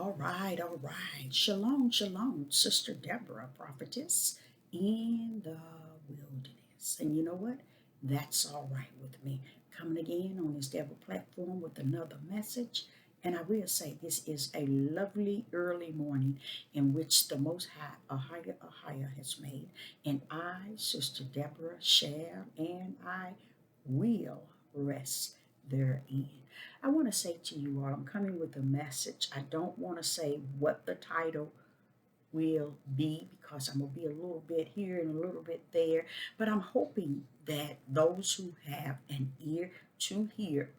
All right, all right. Shalom, shalom, Sister Deborah, prophetess in the wilderness. And you know what? That's all right with me. Coming again on this Deborah platform with another message. And I will say this is a lovely early morning in which the Most High, Ahia has made. And I, Sister Deborah, shall and I will rest therein. I want to say to you all, I'm coming with a message. I don't want to say what the title will be because I'm going to be a little bit here and a little bit there, but I'm hoping that those who have an ear to hear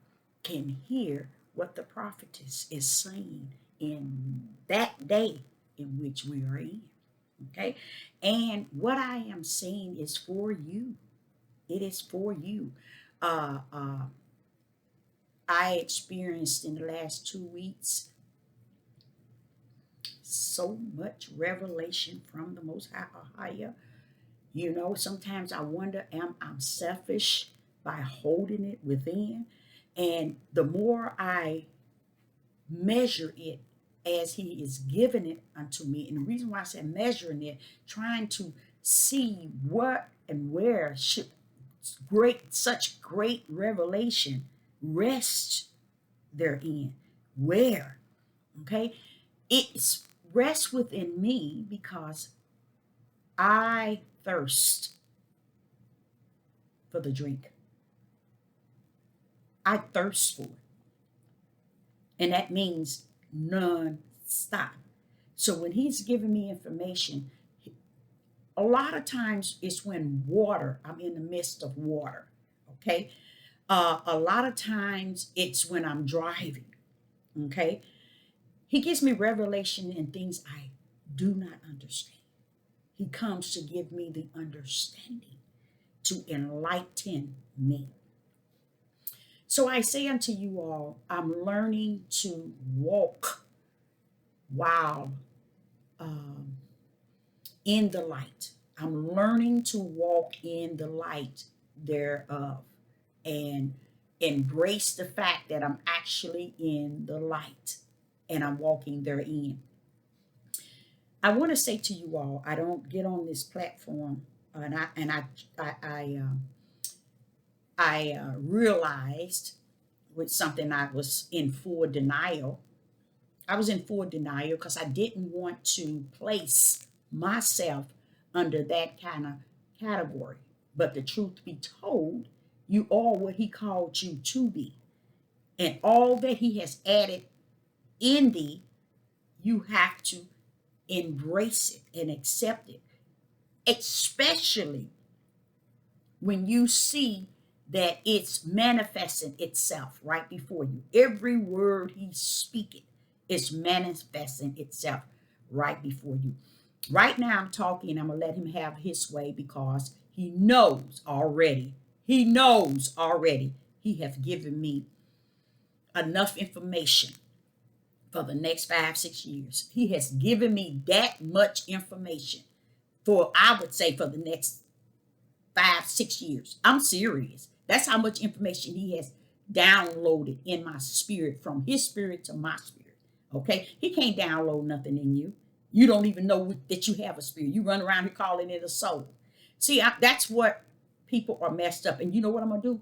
can hear what the prophetess is saying in that day in which we are in. Okay. And what I am saying is for you. It is for you. Uh, uh, I experienced in the last 2 weeks so much revelation from the Most High. You know, sometimes I wonder, am I selfish by holding it within? And the more I measure it as He is giving it unto me, and the reason why I said measuring it, trying to see what and where should such great revelation rest therein. Where? Okay. It's rests within me because I thirst for the drink. I thirst for it. And that means non-stop. So when he's giving me information, a lot of times it's when I'm in the midst of water. Okay. A lot of times it's when I'm driving. Okay. He gives me revelation in things I do not understand. He comes to give me the understanding, to enlighten me. So I say unto you all, I'm learning to walk while um, in the light. I'm learning to walk in the light thereof and embrace the fact that I'm actually in the light and I'm walking therein. I want to say to you all, I don't get on this platform, I I realized with something I was in full denial. I was in full denial because I didn't want to place myself under that kind of category. But the truth be told, you are what He called you to be, and all that He has added in thee, you have to embrace it and accept it, especially when you see that it's manifesting itself right before you. Every word He's speaking is manifesting itself right before you. Right now, I'm talking, I'm going to let Him have His way because He knows already. He knows already. He has given me enough information for the next 5, 6 years. He has given me that much information for, I would say, for the next 5, 6 years. I'm serious. That's how much information He has downloaded in my spirit, from His spirit to my spirit. Okay. He can't download nothing in you. You don't even know that you have a spirit. You run around here calling it a soul. See, that's what people are messed up. And you know what I'm going to do?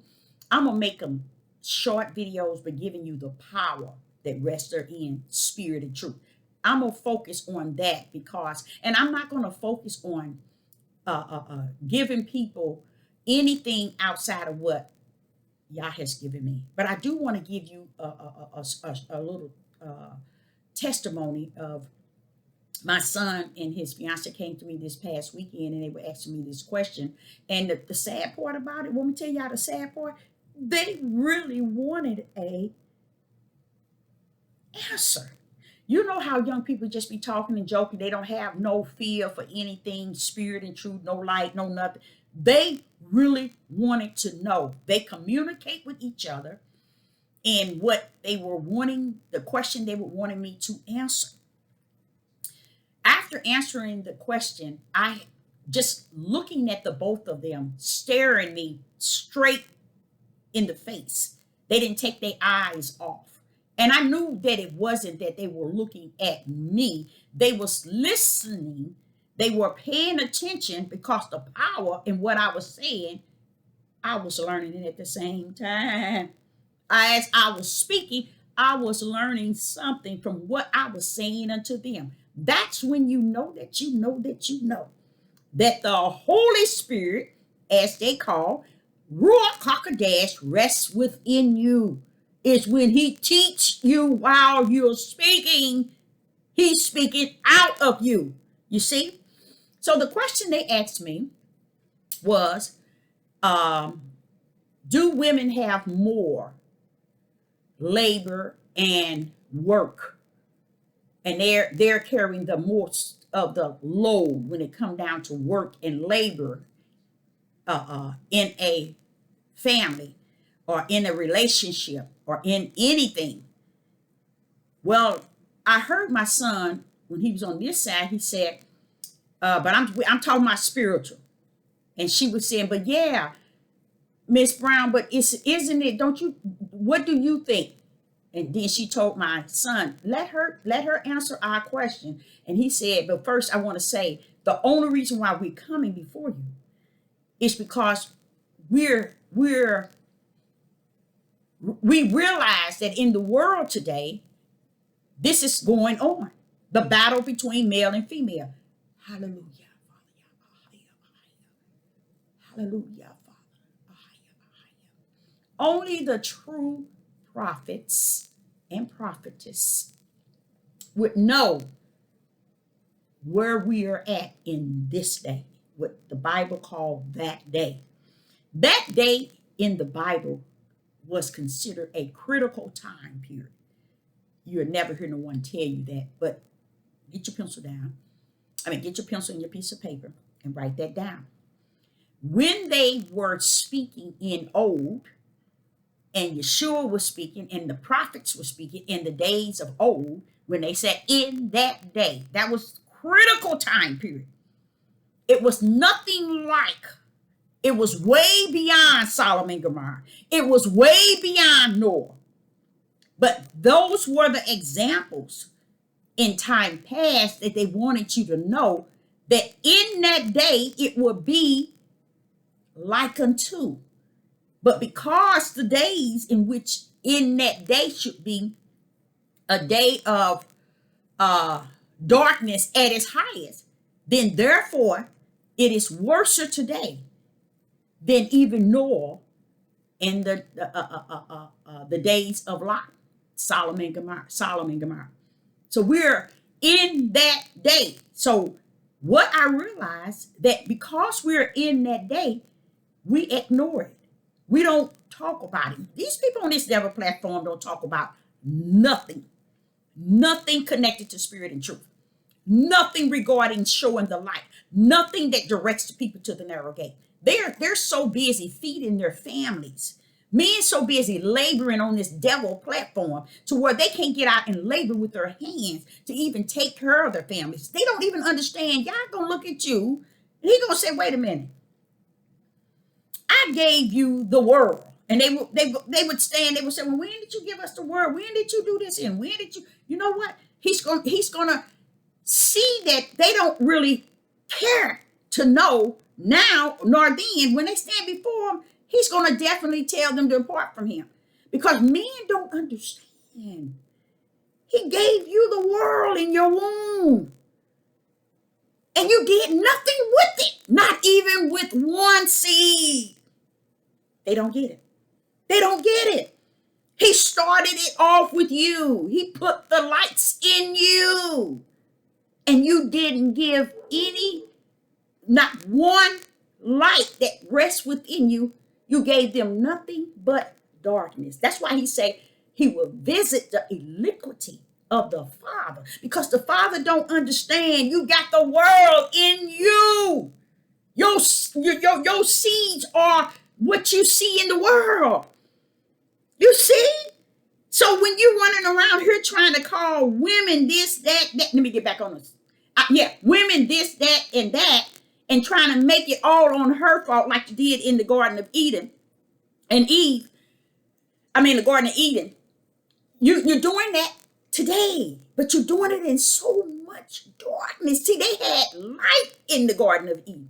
I'm going to make them short videos, but giving you the power that rests there in spirit and truth. I'm going to focus on that because, and I'm not going to focus on giving people anything outside of what Yah has given me. But I do want to give you a little testimony of my son and his fiance came to me this past weekend and they were asking me this question. And the sad part about it, let me tell y'all the sad part, they really wanted a answer. You know how young people just be talking and joking. They don't have no fear for anything, spirit and truth, no light, no nothing. They really wanted to know. They communicate with each other and what they were wanting, the question they were wanting me to answer. After answering the question, I just looking at the both of them, staring me straight in the face. They didn't take their eyes off. And I knew that it wasn't that they were looking at me. They was listening. They were paying attention because the power in what I was saying, I was learning it at the same time. As I was speaking, I was learning something from what I was saying unto them. That's when you know that you know that you know that the Holy Spirit, as they call Ruach HaKodesh, rests within you. Is when he teach you while you're speaking, he's speaking out of you. You see? So the question they asked me was, um, do women have more labor and work? And they're carrying the most of the load when it come down to work and labor in a family or in a relationship or in anything. Well, I heard my son when he was on this side. He said, "But I'm talking about spiritual." And she was saying, "But yeah, Miss Brown, but isn't it? Don't you? What do you think?" And then she told my son, let her answer our question. And he said, "But first, I want to say the only reason why we're coming before you is because we're we realize that in the world today, this is going on. The battle between male and female. Hallelujah. Hallelujah, Father. Only the true prophets and prophetess would know where we are at in this day, what the Bible called that day. That day in the Bible was considered a critical time period. You'll never hear no one tell you that, but get your pencil down. Get your pencil and your piece of paper and write that down. When they were speaking in old, and Yeshua was speaking, and the prophets were speaking in the days of old, when they said in that day, that was critical time period. It was nothing like, it was way beyond Solomon and Gomorrah. It was way beyond Noah. But those were the examples in time past that they wanted you to know that in that day it would be like unto. But because the days in which in that day should be a day of darkness at its highest, then therefore it is worse today than even Noah in the days of Lot, Solomon and Gomorrah. So we're in that day. So what I realized that because we're in that day, we ignore it. We don't talk about it. These people on this devil platform don't talk about nothing. Nothing connected to spirit and truth. Nothing regarding showing the light. Nothing that directs the people to the narrow gate. They're so busy feeding their families. Men so busy laboring on this devil platform to where they can't get out and labor with their hands to even take care of their families. They don't even understand. Y'all gonna look at you and he gonna say, wait a minute. I gave you the world. And they would stand, they would say, well, when did you give us the word? When did you do this? And when did you know what? He's gonna see that they don't really care to know now nor then. When they stand before him, he's gonna definitely tell them to depart from him. Because men don't understand. He gave you the world in your womb. And you did nothing with it. Not even with one seed. They don't get it. They don't get it. He started it off with you. He put the lights in you. And you didn't give not one light that rests within you. You gave them nothing but darkness. That's why he said he will visit the iniquity of the Father. Because the Father don't understand. You got the world in you. Your seeds are what you see in the world. You see? So when you're running around here trying to call women this, that, let me get back on this. Women this, that, and trying to make it all on her fault like you did in the Garden of Eden. And the Garden of Eden. You're doing that today, but you're doing it in so much darkness. See, they had light in the Garden of Eden.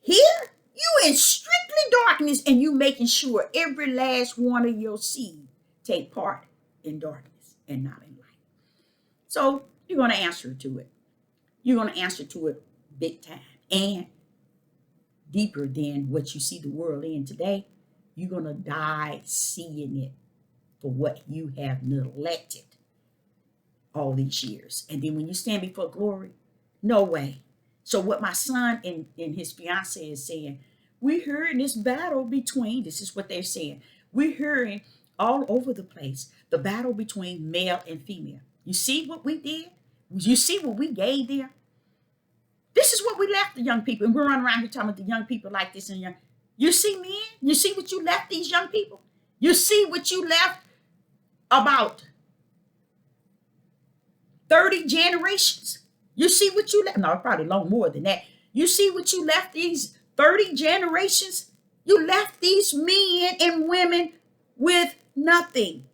Here, you in strictly darkness, and you making sure every last one of your seed take part in darkness and not in light. So you're going to answer to it. You're going to answer to it big time and deeper than what you see the world in today. You're going to die seeing it for what you have neglected all these years. And then when you stand before glory, no way. So what my son and his fiance is saying, we're hearing this battle between, this is what they're saying, we're hearing all over the place, the battle between male and female. You see what we did? You see what we gave them? This is what we left the young people. And we're running around here talking about the young people like this and young. You see men? You see what you left these young people? You see what you left about 30 generations? You see what you left? No, probably long more than that. You see what you left these 30 generations? You left these men and women with nothing.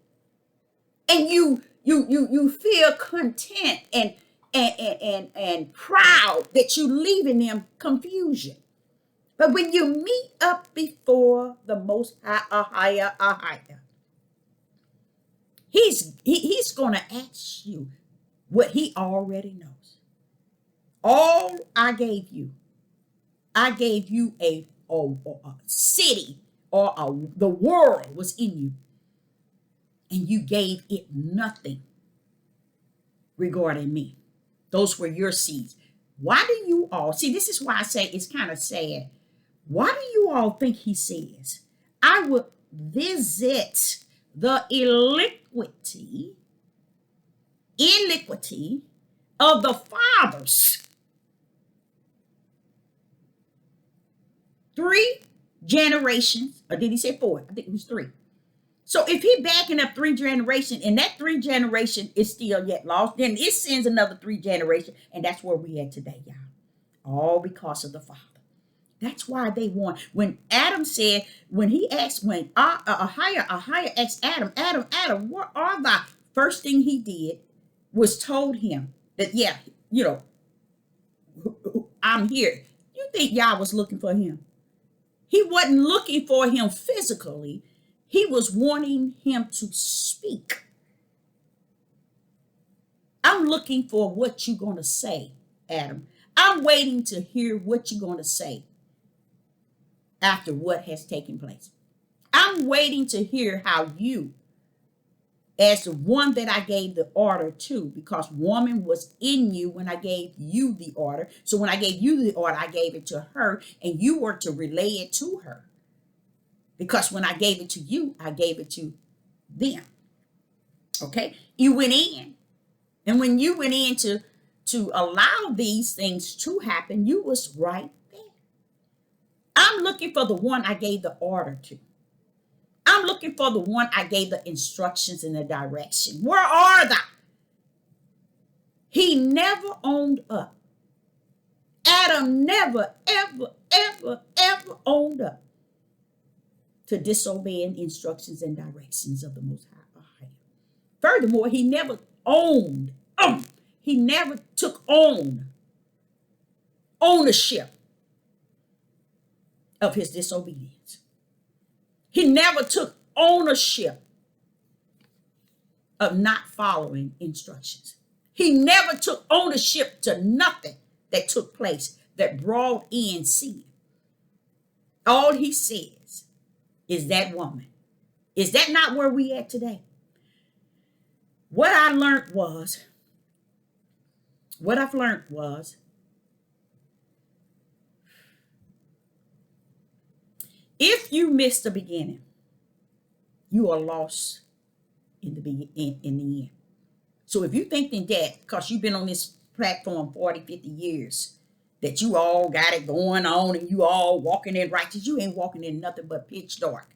And you feel content and proud that you're leaving them confusion. But when you meet up before the Most High, he's going to ask you what he already knows. All I gave you a city, or the world was in you, and you gave it nothing regarding me. Those were your seeds. Why do you all see? This is why I say it's kind of sad. Why do you all think he says, I would visit the iniquity of the fathers 3 generations, or did he say 4? I think it was 3. So if he backing up 3 generations, and that 3 generation is still yet lost, then it sends another 3 generations, and that's where we at today, y'all. All because of the Father. That's why they want. When Adam said, when he asked, when Ahiah asked Adam, what are thy? First thing he did was told him that, yeah, I'm here. You think Yah was looking for him? He wasn't looking for him physically. He was wanting him to speak. I'm looking for what you're going to say, Adam. I'm waiting to hear what you're going to say after what has taken place. I'm waiting to hear how you, as the one that I gave the order to, because woman was in you when I gave you the order. So when I gave you the order, I gave it to her, and you were to relay it to her. Because when I gave it to you, I gave it to them. Okay? You went in. And when you went in to allow these things to happen, you was right there. I'm looking for the one I gave the order to. I'm looking for the one I gave the instructions and the direction. Where are they? He never owned up. Adam never, ever owned up to disobeying instructions and directions of the Most High. Furthermore, he never owned. He never took ownership of his disobedience. He never took ownership of not following instructions. He never took ownership to nothing that took place that brought in sin. All he says is that woman. Is that not where we at today? What I've learned was, if you miss the beginning, you are lost in the end. So if you think that because you've been on this platform 40, 50 years, that you all got it going on and you all walking in righteous, you ain't walking in nothing but pitch dark.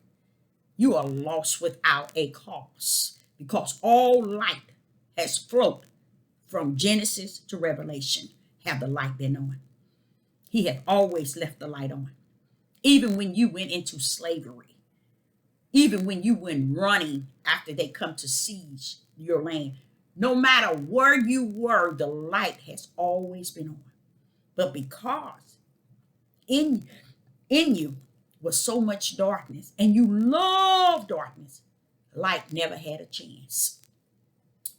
You are lost without a cause, because all light has flowed from Genesis to Revelation. Have the light been on? He had always left the light on. Even when you went into slavery, even when you went running after they come to siege your land. No matter where you were, the light has always been on. But because in you was so much darkness and you love darkness, light never had a chance.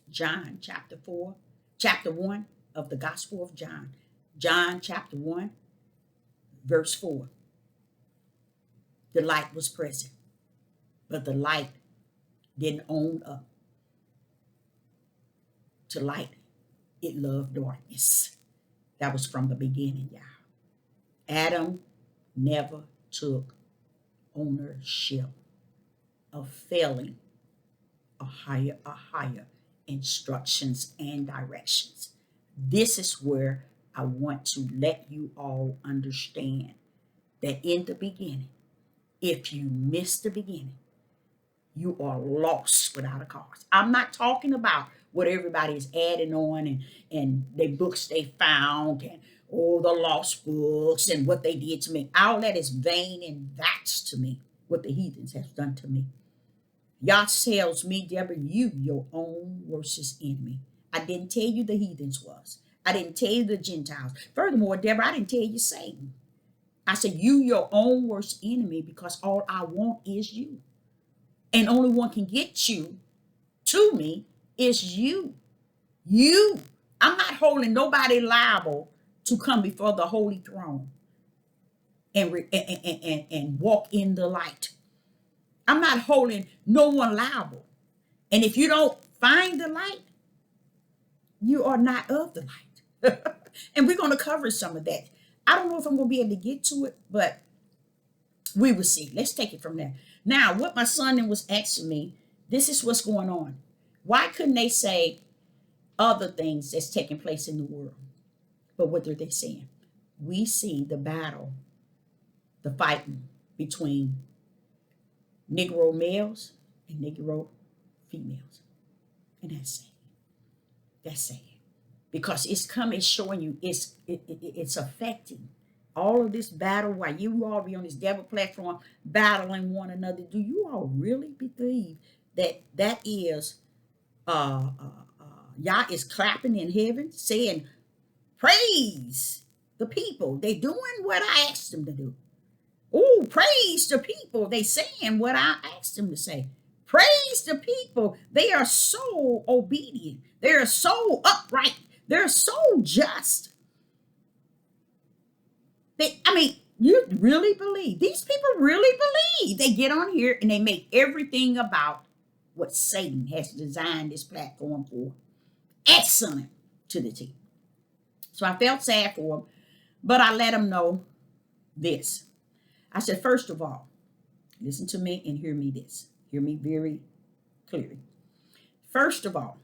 John chapter 4, chapter 1 of the Gospel of John. John chapter 1, verse 4. The light was present, but the light didn't own up to light. It loved darkness. That was from the beginning, y'all. Adam never took ownership of failing a higher instructions and directions. This is where I want to let you all understand that in the beginning, if you miss the beginning, you are lost without a cause. I'm not talking about what everybody is adding on and the books they found and all the lost books and what they did to me. All that is vain and vast to me, what the heathens have done to me. Yah tells me, Deborah, you, your own worst enemy. I didn't tell you the heathens was. I didn't tell you the Gentiles. Furthermore, Deborah, I didn't tell you Satan. I said, you, your own worst enemy, because all I want is you. And only one can get you to me is you. You. I'm not holding nobody liable to come before the holy throne and walk in the light. I'm not holding no one liable. And if you don't find the light, you are not of the light. And we're going to cover some of that. I don't know if I'm going to be able to get to it, but we will see. Let's take it from there. Now, what my son was asking me, this is what's going on. Why couldn't they say other things that's taking place in the world? But what are they saying? We see the battle, the fighting between Negro males and Negro females. And that's sad. That's sad. Because it's showing you it's affecting all of this battle while you all be on this devil platform battling one another. Do you all really believe that is Yah is clapping in heaven saying, praise the people. They doing what I asked them to do. Oh, praise the people. They saying what I asked them to say. Praise the people. They are so obedient. They are so upright. They're so just. You really believe? These people really believe. They get on here and they make everything about what Satan has designed this platform for. Excellent to the T. So I felt sad for them, but I let them know this. I said, first of all, listen to me and hear me this. Hear me very clearly. First of all,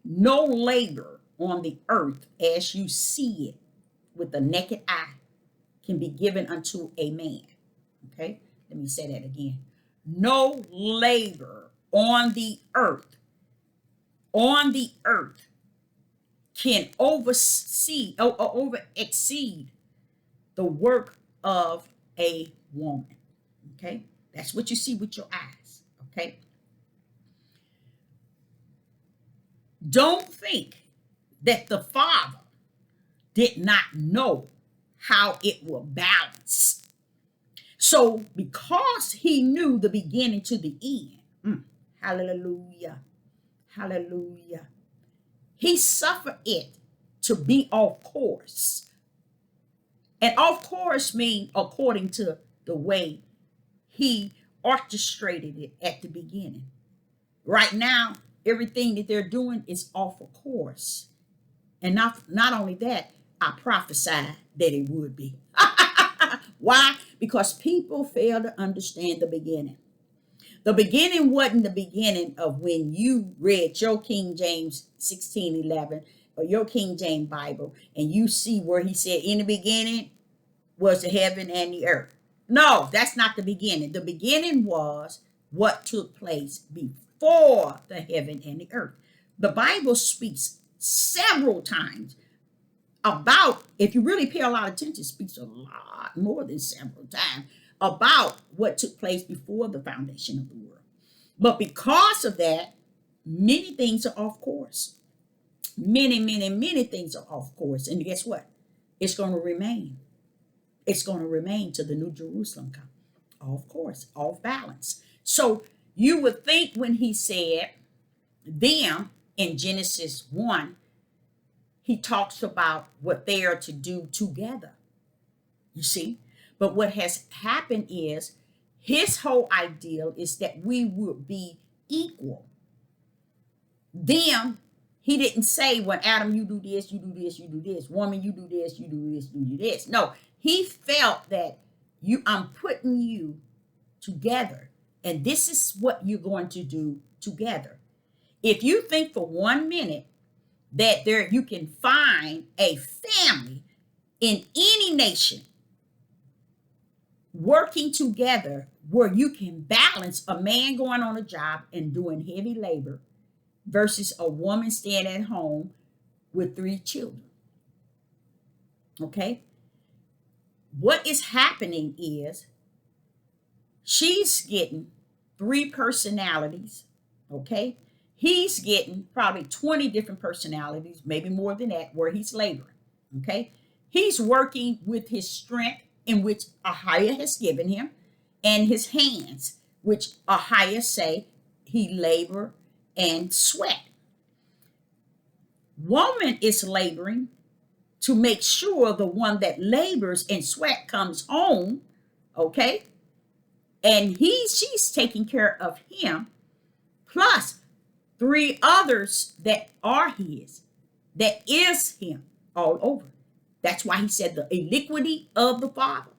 no labor on the earth as you see it with the naked eye can be given unto a man. Okay? Let me say that again. No labor on the earth can over exceed the work of a woman. Okay? That's what you see with your eyes. Okay? Don't think that the Father did not know how it will balance. So because he knew the beginning to the end, hallelujah, hallelujah, he suffered it to be off course. And off course means according to the way he orchestrated it at the beginning. Right now, everything that they're doing is off of course. And not only that, I prophesied that it would be. Why? Because people fail to understand the beginning. The beginning wasn't the beginning of when you read your King James 16:11 or your King James Bible and you see where he said in the beginning was the heaven and the earth. No, that's not the beginning. The beginning was what took place before the heaven and the earth. The Bible speaks several times about, if you really pay a lot of attention, it speaks a lot more than several times about what took place before the foundation of the world. But because of that, many things are off course. Many things are off course. And guess what? It's going to remain. It's going to remain till the New Jerusalem come. Off course, off balance. So you would think when he said them in Genesis 1, he talks about what they are to do together. You see? But what has happened is his whole ideal is that we would be equal. Them, he didn't say, when Adam, you do this, you do this, you do this. Woman, you do this, you do this, you do this. No, he felt that I'm putting you together, and this is what you're going to do together. If you think for 1 minute that you can find a family in any nation working together where you can balance a man going on a job and doing heavy labor versus a woman staying at home with 3 children. Okay? What is happening is she's getting 3 personalities, okay? He's getting probably 20 different personalities, maybe more than that, where he's laboring, okay? He's working with his strength, in which Ahia has given him, and his hands, which Ahia say he labor and sweat. Woman is laboring to make sure the one that labors and sweat comes home, okay? And she's taking care of him, plus 3 others that are his, that is him all over. That's why he said the iniquity of the father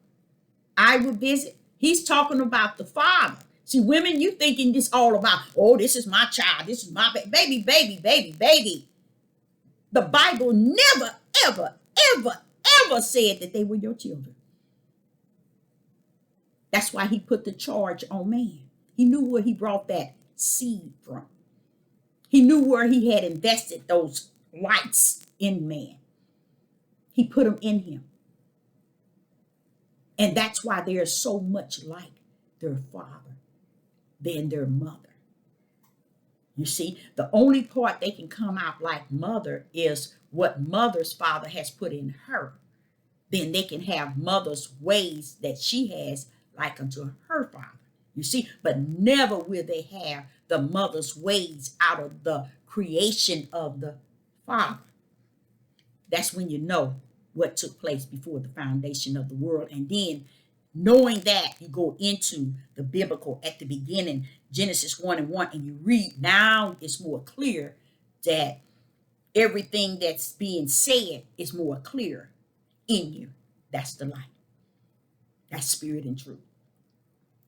I would visit. He's talking about the father. See, women, you thinking this all about, oh, this is my child, this is my baby. The Bible never, ever said that they were your children. That's why he put the charge on man. He knew where he brought that seed from. He knew where he had invested those lights in man. He put them in him. And that's why they're so much like their father than their mother. You see, the only part they can come out like mother is what mother's father has put in her. Then they can have mother's ways that she has like unto her father. You see, but never will they have the mother's ways out of the creation of the father. That's when you know what took place before the foundation of the world. And then knowing that, you go into the biblical at the beginning, Genesis 1:1, and you read. Now it's more clear that everything that's being said is more clear in you. That's the light. That's spirit and truth.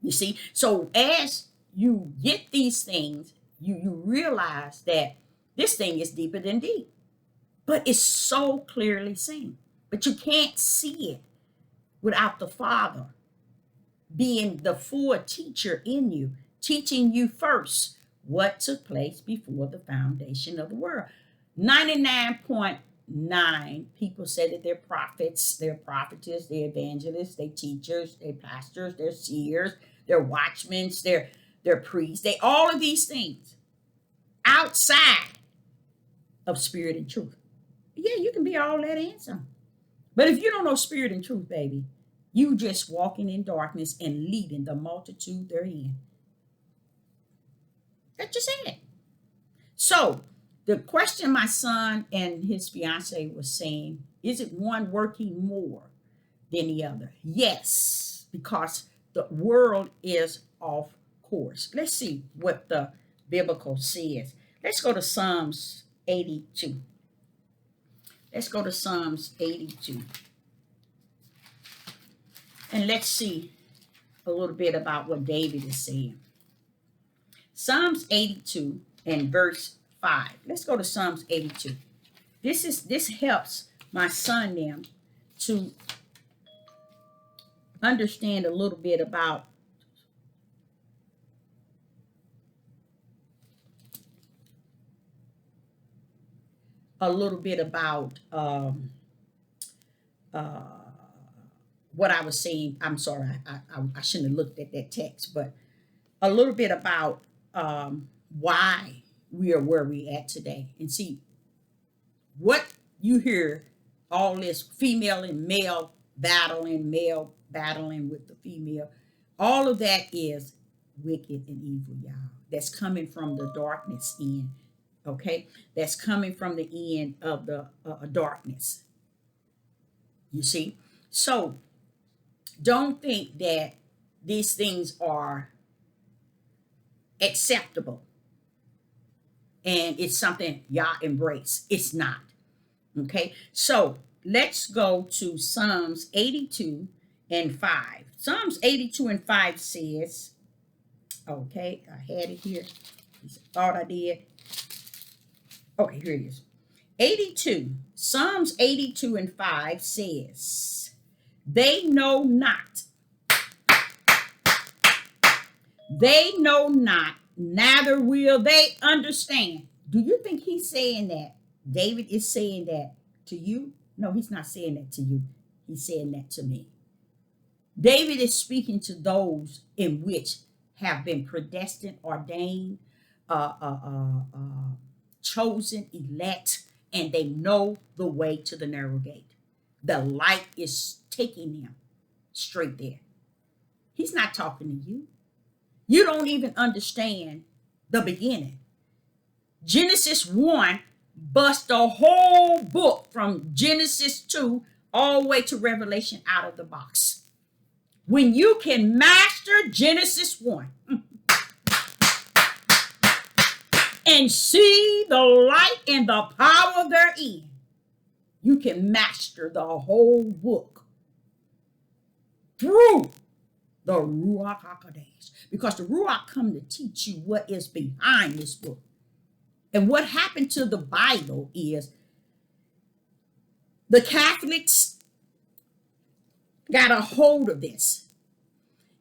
You see? So as you get these things, you realize that this thing is deeper than deep. But it's so clearly seen. But you can't see it without the Father being the full teacher in you, teaching you first what took place before the foundation of the world. 99.9 people say that they're prophets, they're prophetess, they're evangelists, they're teachers, they're pastors, they're seers, they're watchmen, they're priests, they all of these things outside of spirit and truth. Yeah, you can be all that and some. But if you don't know spirit and truth, baby, you just walking in darkness and leading the multitude therein. That's just it. So the question my son and his fiance was saying, is it one working more than the other? Yes, because the world is off course. Let's see what the biblical says. Let's go to Psalms 82. Let's go to Psalms 82. And let's see a little bit about what David is saying. Psalms 82 and verse 5. Let's go to Psalms 82. This helps my son them to understand a little bit about what I was saying. I'm sorry, I shouldn't have looked at that text, but a little bit about why we are where we at today. And see, what you hear, all this female and male battling with the female, all of that is wicked and evil, y'all. That's coming from the darkness end. Okay, that's coming from the end of the darkness. You see, so don't think that these things are acceptable and it's something y'all embrace. It's not. Okay, so let's go to Psalms 82 and 5. Psalms 82 and 5 says, okay, I had it here. I thought I did. Okay, here it is. 82, Psalms 82 and 5 says, they know not, neither will they understand. Do you think he's saying that? David is saying that to you? No, he's not saying that to you. He's saying that to me. David is speaking to those in which have been predestined, ordained, chosen, elect, and they know the way to the narrow gate. The light is taking them straight there. He's not talking to you. You don't even understand the beginning. Genesis 1 busts the whole book from Genesis 2 all the way to Revelation out of the box. When you can master Genesis 1 and see the light and the power therein, you can master the whole book through the Ruach HaKodesh. Because the Ruach come to teach you what is behind this book. And what happened to the Bible is the Catholics got a hold of this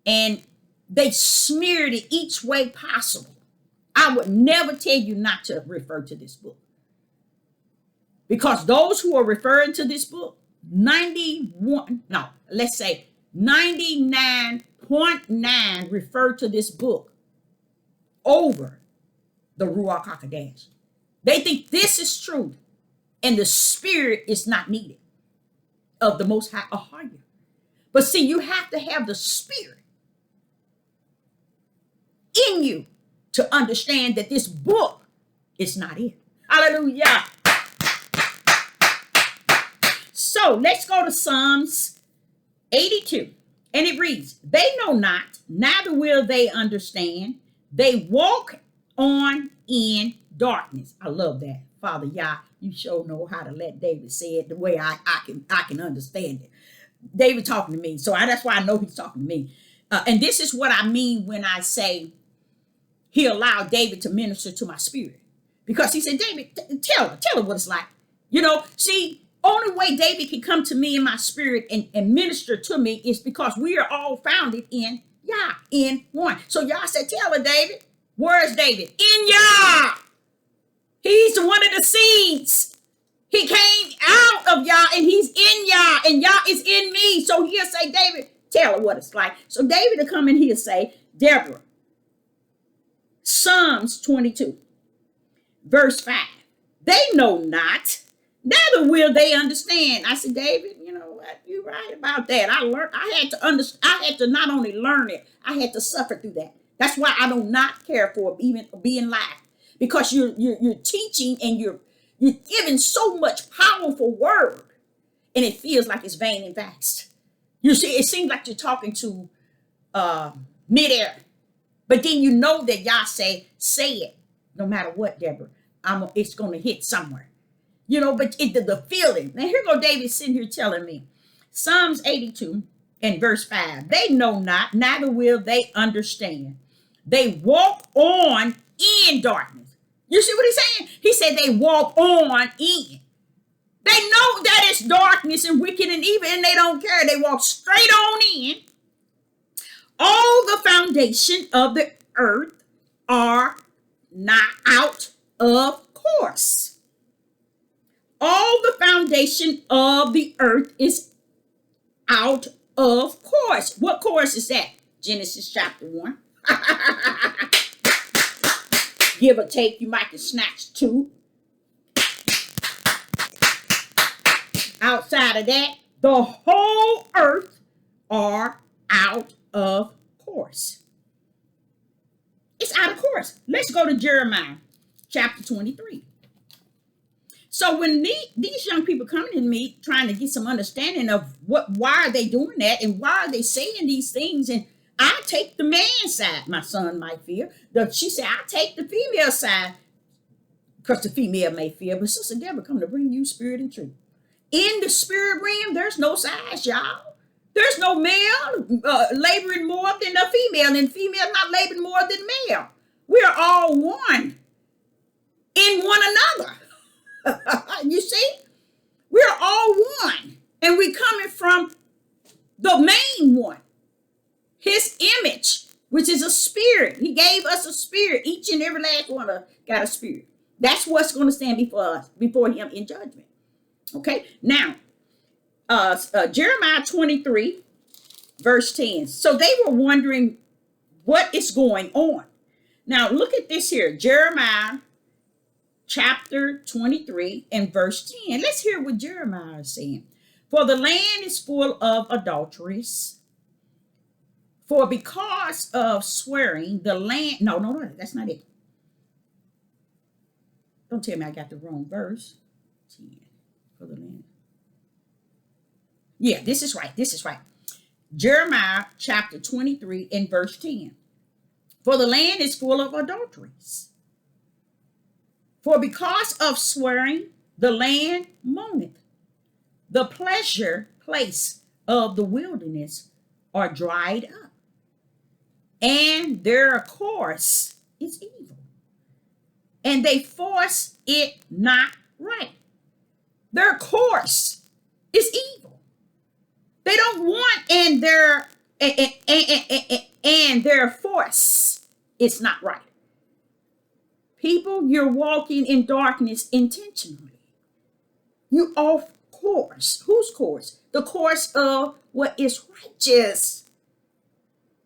and they smeared it each way possible. I would never tell you not to refer to this book. Because those who are referring to this book, 99.9 refer to this book over the Ruach HaKodesh. They think this is truth and the spirit is not needed of the Most High Ahaya. But see, you have to have the spirit in you to understand that this book is not it. Hallelujah. So let's go to Psalms 82. And it reads, they know not, neither will they understand. They walk on in darkness. I love that. Father Yah, you sure know how to let David say it the way I can understand it. David talking to me. So that's why I know he's talking to me. And this is what I mean when I say he allowed David to minister to my spirit. Because he said, David, tell her what it's like. You know, see, only way David can come to me in my spirit and minister to me is because we are all founded in Yah, in one. So Yah said, tell her, David. Where's David? In Yah. He's one of the seeds. He came out of Yah and he's in Yah and Yah is in me. So he'll say, David, tell her what it's like. So David will come and he'll say, Deborah, Psalms 22, verse 5. They know not, neither will they understand. I said, David, you know what? You're right about that. I had to not only learn it, I had to suffer through that. That's why I do not care for even being live. Because you're teaching and you're giving so much powerful word, and it feels like it's vain and vast. You see, it seems like you're talking to midair, but then you know that y'all say it, no matter what, Deborah. It's going to hit somewhere, you know. But the feeling. Now here go David sitting here telling me, Psalms 82 and verse 5. They know not, neither will they understand. They walk on in darkness. You see what he's saying? He said they walk on in. They know that it's darkness and wicked and evil, and they don't care. They walk straight on in. All the foundation of the earth are not out of course. All the foundation of the earth is out of course. What course is that? Genesis chapter 1. Give or take, you might can snatch two. Outside of that, the whole earth are out of course. It's out of course. Let's go to Jeremiah chapter 23. So when these young people coming to me trying to get some understanding of why are they doing that and why are they saying these things, and I take the man side, my son might fear. She said, I take the female side because the female may fear, but Sister Deborah come to bring you spirit and truth. In the spirit realm, there's no size, y'all. There's no male laboring more than a female, and female not laboring more than male. We're all one in one another. You see? We're all one. And we're coming from the main one. His image, which is a spirit. He gave us a spirit. Each and every last one of us got a spirit. That's what's going to stand before us, before him in judgment. Okay? Now, Jeremiah 23, verse 10. So they were wondering what is going on. Now, look at this here. Jeremiah chapter 23 and verse 10. Let's hear what Jeremiah is saying. For the land is full of adulteries. For because of swearing, the land... No, that's not it. Don't tell me I got the wrong verse. 10. For the land. Yeah, this is right. Jeremiah chapter 23 and verse 10. For the land is full of adulteries. For because of swearing, the land moaneth. The pleasure place of the wilderness are dried up, and their course is evil, and they force it not right. Their course is evil. They don't want, and their force is not right. People, you're walking in darkness intentionally. You off course. Whose course? The course of what is righteous.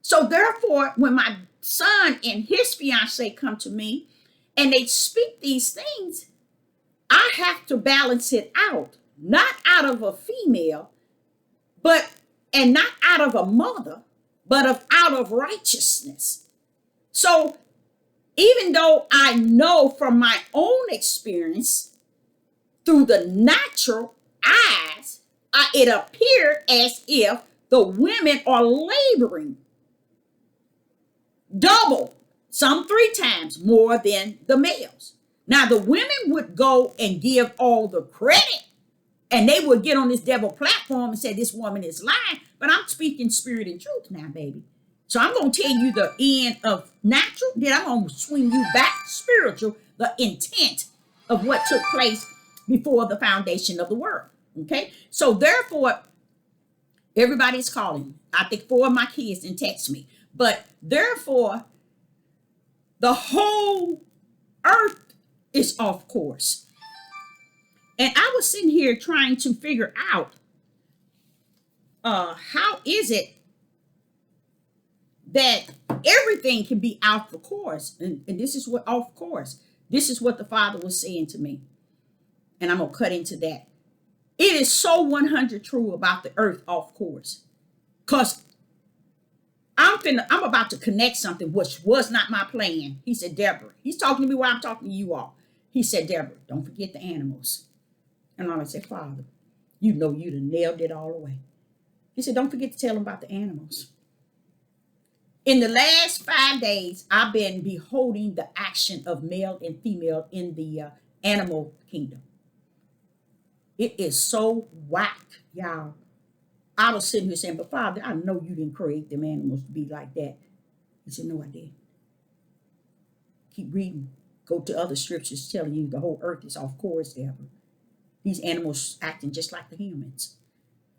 So therefore, when my son and his fiance come to me and they speak these things, I have to balance it out. Not out of a female, and not out of a mother, but out of righteousness. So even though I know from my own experience through the natural eyes, it appeared as if the women are laboring double, some 3 times more than the males. Now, the women would go and give all the credit, and they would get on this devil platform and say this woman is lying, but I'm speaking spirit and truth now, baby. So I'm going to tell you the end of natural, then I'm going to swing you back spiritual, the intent of what took place before the foundation of the world. Okay? So therefore, everybody's calling. I think 4 of my kids didn't text me. But therefore, the whole earth is off course. And I was sitting here trying to figure out how is it that everything can be off the course. And this is what off course. This is what the Father was saying to me. And I'm going to cut into that. It is so 100 true about the earth off course. Because I'm about to connect something which was not my plan. He said, Deborah, he's talking to me while I'm talking to you all. He said, Deborah, don't forget the animals. And I would say, Father, you know you'd have nailed it all away. He said, don't forget to tell them about the animals. In the last 5 days, I've been beholding the action of male and female in the animal kingdom. It is so whack, y'all. I was sitting here saying, but Father, I know you didn't create them animals to be like that. He said, no, I did. Keep reading. Go to other scriptures telling you the whole earth is off course ever. These animals acting just like the humans.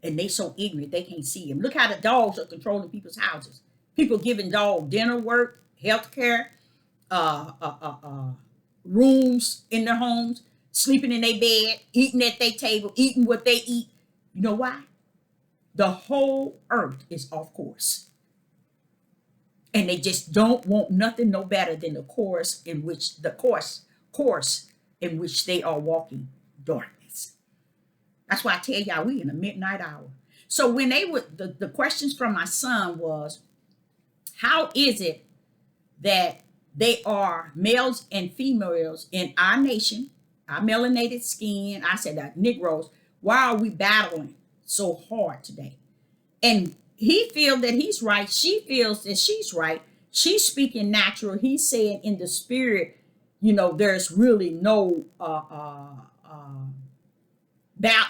And they so ignorant, they can't see them. Look how the dogs are controlling people's houses. People giving dog dinner work, health care, rooms in their homes, sleeping in their bed, eating at their table, eating what they eat. You know why? The whole earth is off course. And they just don't want nothing no better than the course in which they are walking darkness. That's why I tell y'all we in the midnight hour. So when they would the questions from my son was, how is it that they are males and females in our nation, our melanated skin, I said that Negroes, why are we battling so hard today? And he feels that he's right. She feels that she's right. She's speaking natural. He's saying in the spirit, there's really no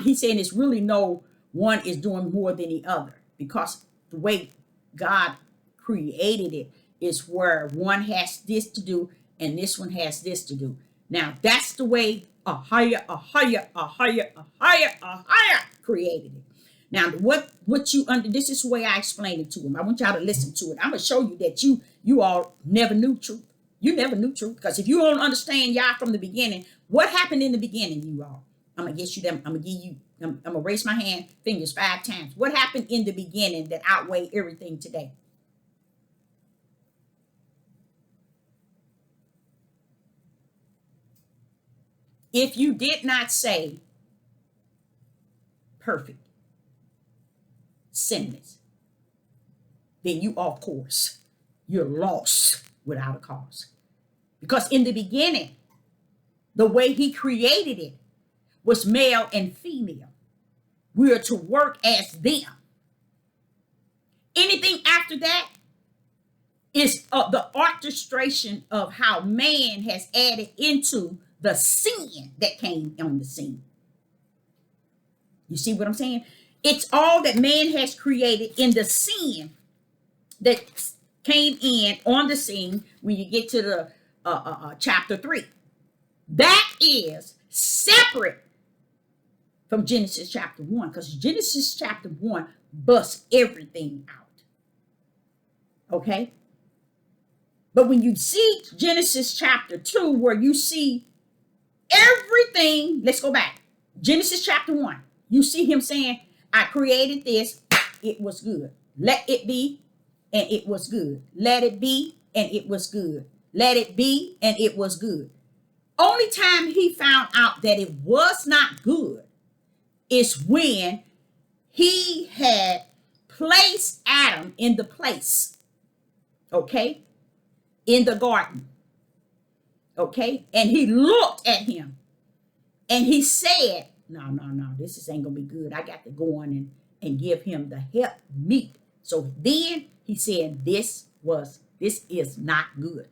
he's saying it's really no one is doing more than the other, because the way God created it is where one has this to do and this one has this to do. Now that's the way a higher created it. Now what you under this is the way I explained it to him. I want y'all to listen to it. I'm gonna show you that you all never knew truth. You never knew truth, because if you don't understand y'all from the beginning, what happened in the beginning, you all? I'm gonna get you them. I'm gonna raise my hand, fingers 5 times. What happened in the beginning that outweighed everything today? If you did not say perfect, sinless, then you off course. You're lost without a cause. Because in the beginning, the way he created it was male and female. We are to work as them. Anything after that is the orchestration of how man has added into the sin that came on the scene. You see what I'm saying? It's all that man has created in the sin that came in on the scene when you get to the chapter 3. That is separate from Genesis chapter 1, because Genesis chapter 1 busts everything out. Okay? But when you see Genesis chapter 2, where you see everything, let's go back. Genesis chapter 1, you see him saying, I created this, it was good. Let it be, and it was good. Let it be, and it was good. Let it be, and it was good. Only time he found out that it was not good is when he had placed Adam in the place, okay, in the garden, okay, and he looked at him and he said, no, this ain't gonna be good. I got to go on and give him the help meet. So then he said, this is not good.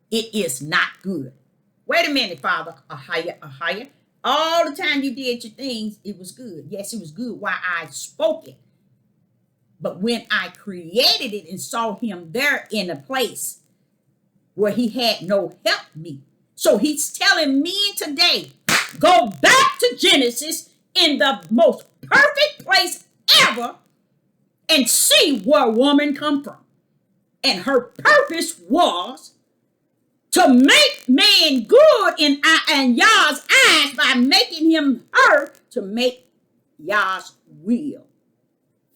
It is not good. Wait a minute, Father. A higher. All the time you did your things, it was good. Yes, it was good while I spoke it. But when I created it and saw him there in a place where he had no help me. So he's telling me today, go back to Genesis in the most perfect place ever and see where woman come from. And her purpose was to make man good in Yah's eyes by making him her to make Yah's will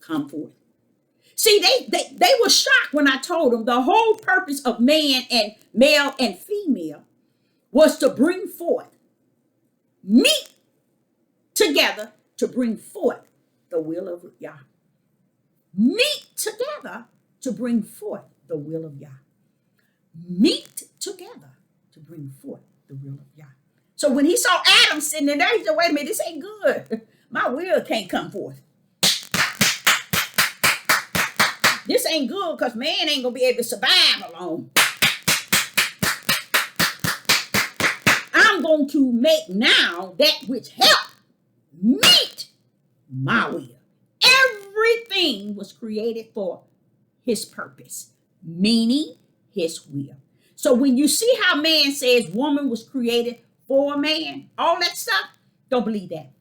come forth. See, they were shocked when I told them the whole purpose of man and male and female was to bring forth, meet together to bring forth the will of Yah. Meet together to bring forth the will of Yah. Meet together to bring forth the will of Yah. So when he saw Adam sitting in there, he said, wait a minute, this ain't good. My will can't come forth. This ain't good because man ain't going to be able to survive alone. I'm going to make now that which help meet my will. Everything was created for his purpose, meaning his will. So when you see how man says woman was created for man, all that stuff, don't believe that.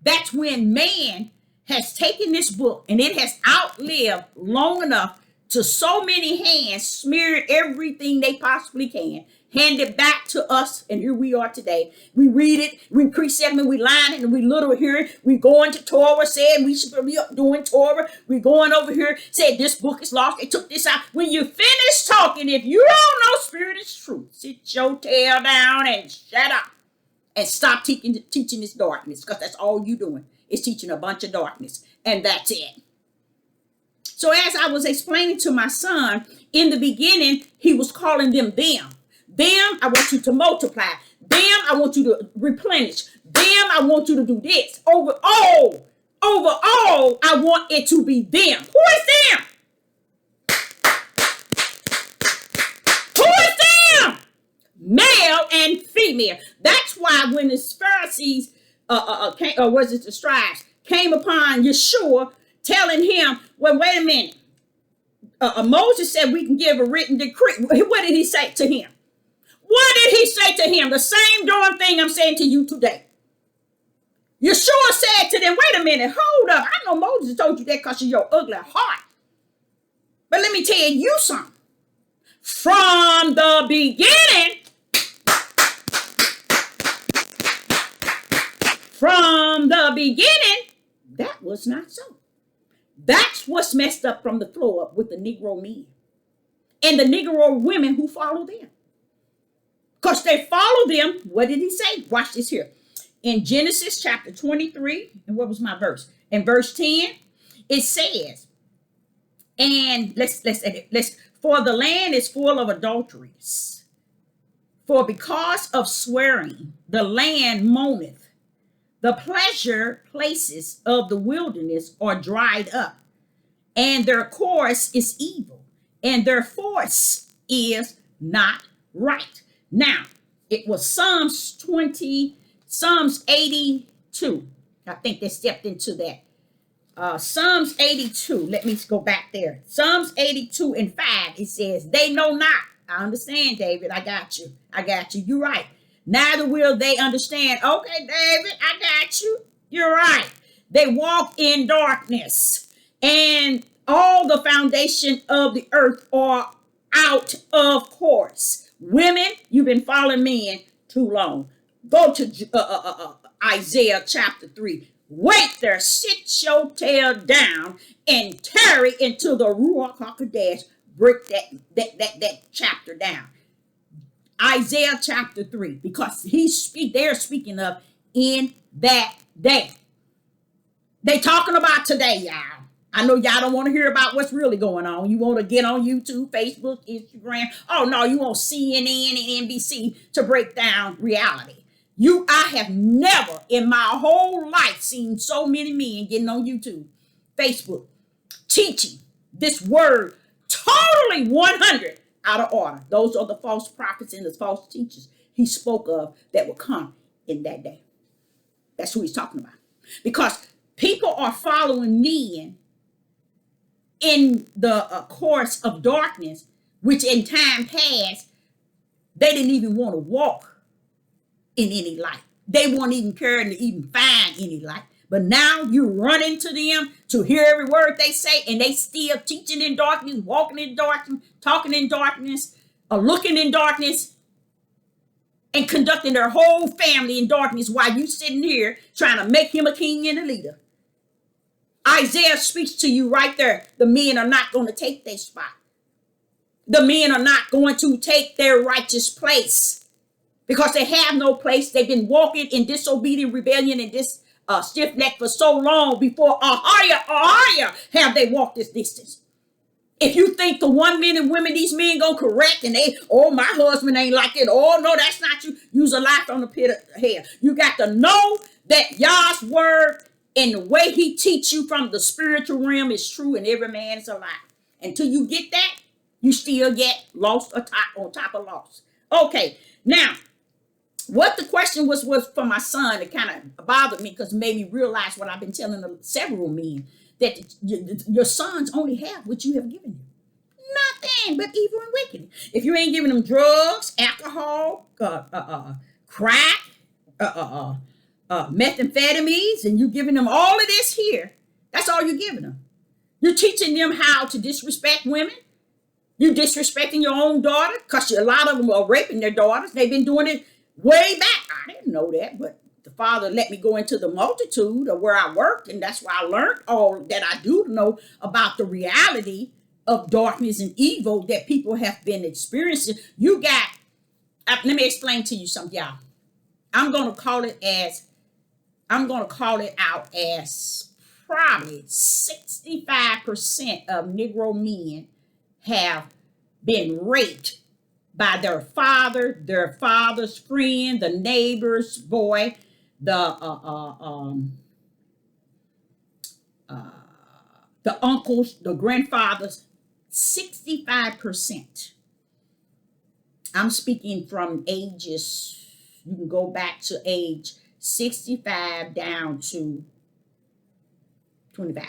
That's when man has taken this book and it has outlived long enough to so many hands, smearing everything they possibly can, hand it back to us, and here we are today. We read it, we precept it, we line it, and we little here. We go into Torah, saying we should be up doing Torah. We going over here, said this book is lost. They took this out. When you finish talking, if you don't know spirit is truth, sit your tail down and shut up and stop teaching this darkness, because that's all you doing is teaching a bunch of darkness, and that's it. So as I was explaining to my son, in the beginning, he was calling them. Them, I want you to multiply. Them, I want you to replenish. Them, I want you to do this. Overall, I want it to be them. Who is them? Who is them? Male and female. That's why when the Pharisees, or was it the scribes, came upon Yeshua, telling him, well, wait a minute. Moses said we can give a written decree. What did he say to him? What did he say to him? The same darn thing I'm saying to you today. Yeshua said to them, wait a minute, hold up. I know Moses told you that because of your ugly heart. But let me tell you something. From the beginning, that was not so. That's what's messed up from the floor up with the Negro men and the Negro women who follow them. Because they follow them. What did he say? Watch this here. In Genesis chapter 23, and what was my verse? In verse 10, it says, and let's for the land is full of adulteries. For because of swearing, the land moaneth. The pleasure places of the wilderness are dried up, and their course is evil, and their force is not right. Now, it was Psalms 82. I think they stepped into that. Psalms 82. Let me go back there. Psalms 82 and 5. It says, they know not. I understand, David. I got you. You're right. Neither will they understand. Okay, David, I got you. You're right. They walk in darkness, and all the foundation of the earth are out of course. Women, you've been following men too long. Go to Isaiah chapter 3. Wait there, sit your tail down and tarry into the Ruach HaKodesh. Break that chapter down. Isaiah chapter 3, because they're speaking of in that day. They talking about today, y'all. I know y'all don't want to hear about what's really going on. You want to get on YouTube, Facebook, Instagram. Oh, no, you want CNN and NBC to break down reality. I have never in my whole life seen so many men getting on YouTube, Facebook, teaching this word totally 100 out of order. Those are the false prophets and the false teachers he spoke of that will come in that day. That's who he's talking about. Because people are following men in the course of darkness, which in time past, they didn't even want to walk in any light. They weren't even caring to even find any light. But now you run into them to hear every word they say, and they still teaching in darkness, walking in darkness, talking in darkness, or looking in darkness, and conducting their whole family in darkness while you sitting here trying to make him a king and a leader. Isaiah speaks to you right there. The men are not going to take their spot. The men are not going to take their righteous place because they have no place. They've been walking in disobedient rebellion and this stiff neck for so long before higher have they walked this distance. If you think the one men and women these men gonna correct and my husband ain't like it. Oh no, that's not you. Use a lie from the pit of hell. You got to know that Yah's word and the way he teach you from the spiritual realm is true, and every man is a lie. Until you get that, you still get lost on top of lost. Okay, now, what the question was for my son, it kind of bothered me because it made me realize what I've been telling several men, that your sons only have what you have given them. Nothing but evil and wicked. If you ain't giving them drugs, alcohol, crack, methamphetamines, and you giving them all of this here, that's all you're giving them. You're teaching them how to disrespect women. You disrespecting your own daughter because a lot of them are raping their daughters. They've been doing it way back. I didn't know that, but the Father let me go into the multitude of where I worked, and that's why I learned all that I do know about the reality of darkness and evil that people have been experiencing. You got, let me explain to you something, y'all. I'm gonna call it out as probably 65% of Negro men have been raped by their father, their father's friend, the neighbor's boy, the uncles, the grandfathers. 65%. I'm speaking from ages, you can go back to age 65 down to 25.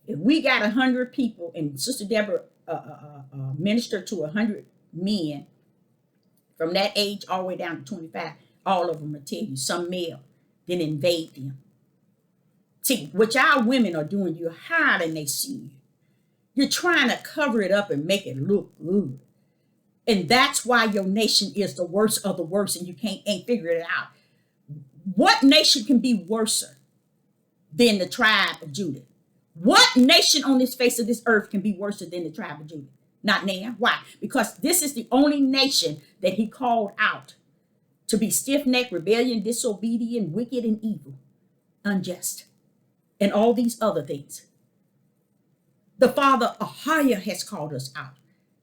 If we got 100 people, and Sister Deborah ministered to 100 men from that age all the way down to 25, all of them will tell you some male then invade them. See, what y'all women are doing, you're hiding they see you. You're trying to cover it up and make it look good. And that's why your nation is the worst of the worst, and you ain't figuring it out. What nation can be worse than the tribe of Judah? What nation on this face of this earth can be worse than the tribe of Judah? Not now. Why? Because this is the only nation that he called out to be stiff-necked, rebellion, disobedient, wicked, and evil, unjust, and all these other things. The Father Ahia has called us out.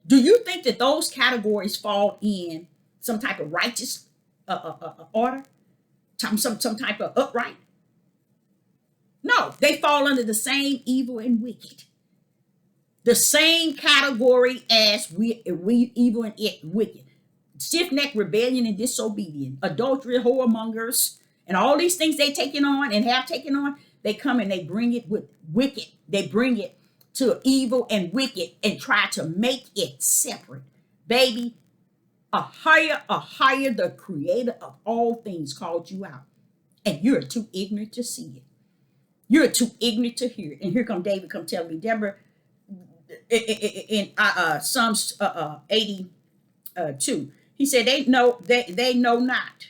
Do you think that those categories fall in some type of righteous order? Some type of upright? No, they fall under the same evil and wicked. The same category as we evil and wicked. Stiff-necked, rebellion, and disobedient. Adultery, whoremongers, and all these things they taken on and have taken on, they come and they bring it with wicked. They bring it to evil and wicked and try to make it separate. Baby, Ahia, the creator of all things, called you out. And you're too ignorant to see it. You're too ignorant to hear it. And here come David come tell me, Deborah, in Psalms 82, he said, they know not,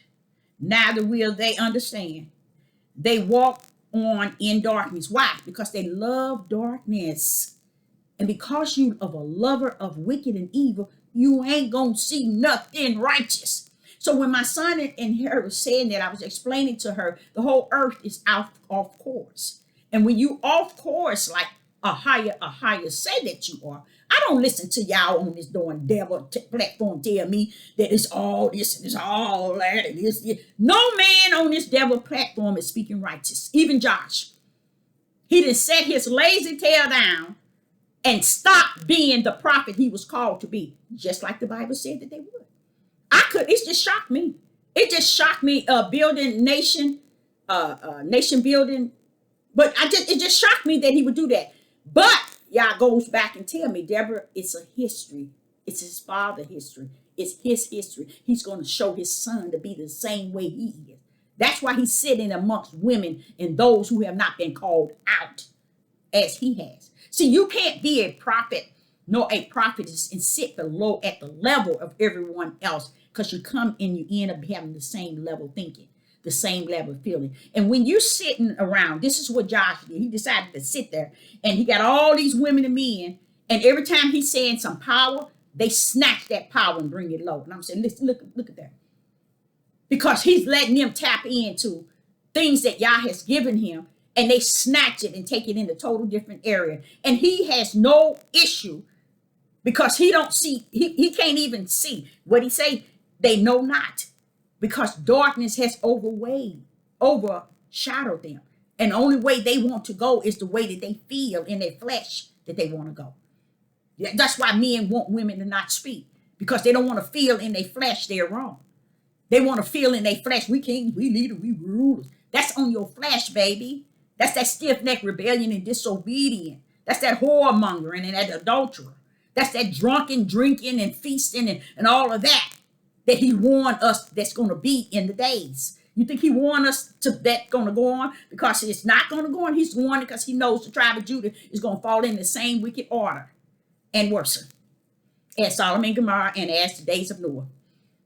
neither will they understand. They walk on in darkness. Why? Because they love darkness. And because you are a lover of wicked and evil, you ain't gonna see nothing righteous. So when my son and her was saying that, I was explaining to her the whole earth is off course. And when you off course, like Ahia say that you are, I don't listen to y'all on this darn devil platform tell me that it's all this and it's all that and this. No man on this devil platform is speaking righteous. Even Josh. He done set his lazy tail down and stop being the prophet he was called to be, just like the Bible said that they would. It just shocked me. It just shocked me, building nation building. But it just shocked me that he would do that. But y'all goes back and tell me, Deborah, it's a history. It's his father's history. It's his history. He's going to show his son to be the same way he is. That's why he's sitting amongst women and those who have not been called out as he has. See, you can't be a prophet nor a prophetess and sit below at the level of everyone else, because you come and you end up having the same level thinking, the same level of feeling. And when you're sitting around, this is what Josh did. He decided to sit there and he got all these women and men, and every time he's saying some power, they snatch that power and bring it low. And I'm saying, listen, look at that. Because he's letting them tap into things that Yah has given him, and they snatch it and take it in a total different area. And he has no issue, because he don't see, he can't even see. What he say? They know not, because darkness has overshadowed them. And the only way they want to go is the way that they feel in their flesh that they want to go. That's why men want women to not speak, because they don't want to feel in their flesh they're wrong. They want to feel in their flesh, we kings, we leaders, we rulers. That's on your flesh, baby. That's that stiff-necked rebellion and disobedience. That's that whoremongering and that adulterer. That's that drunken, drinking, and feasting and all of that he warned us that's going to be in the days. You think he warned us to that going to go on? Because it's not going to go on. He's warning because he knows the tribe of Judah is going to fall in the same wicked order and worse as Solomon and Gomorrah and as the days of Noah.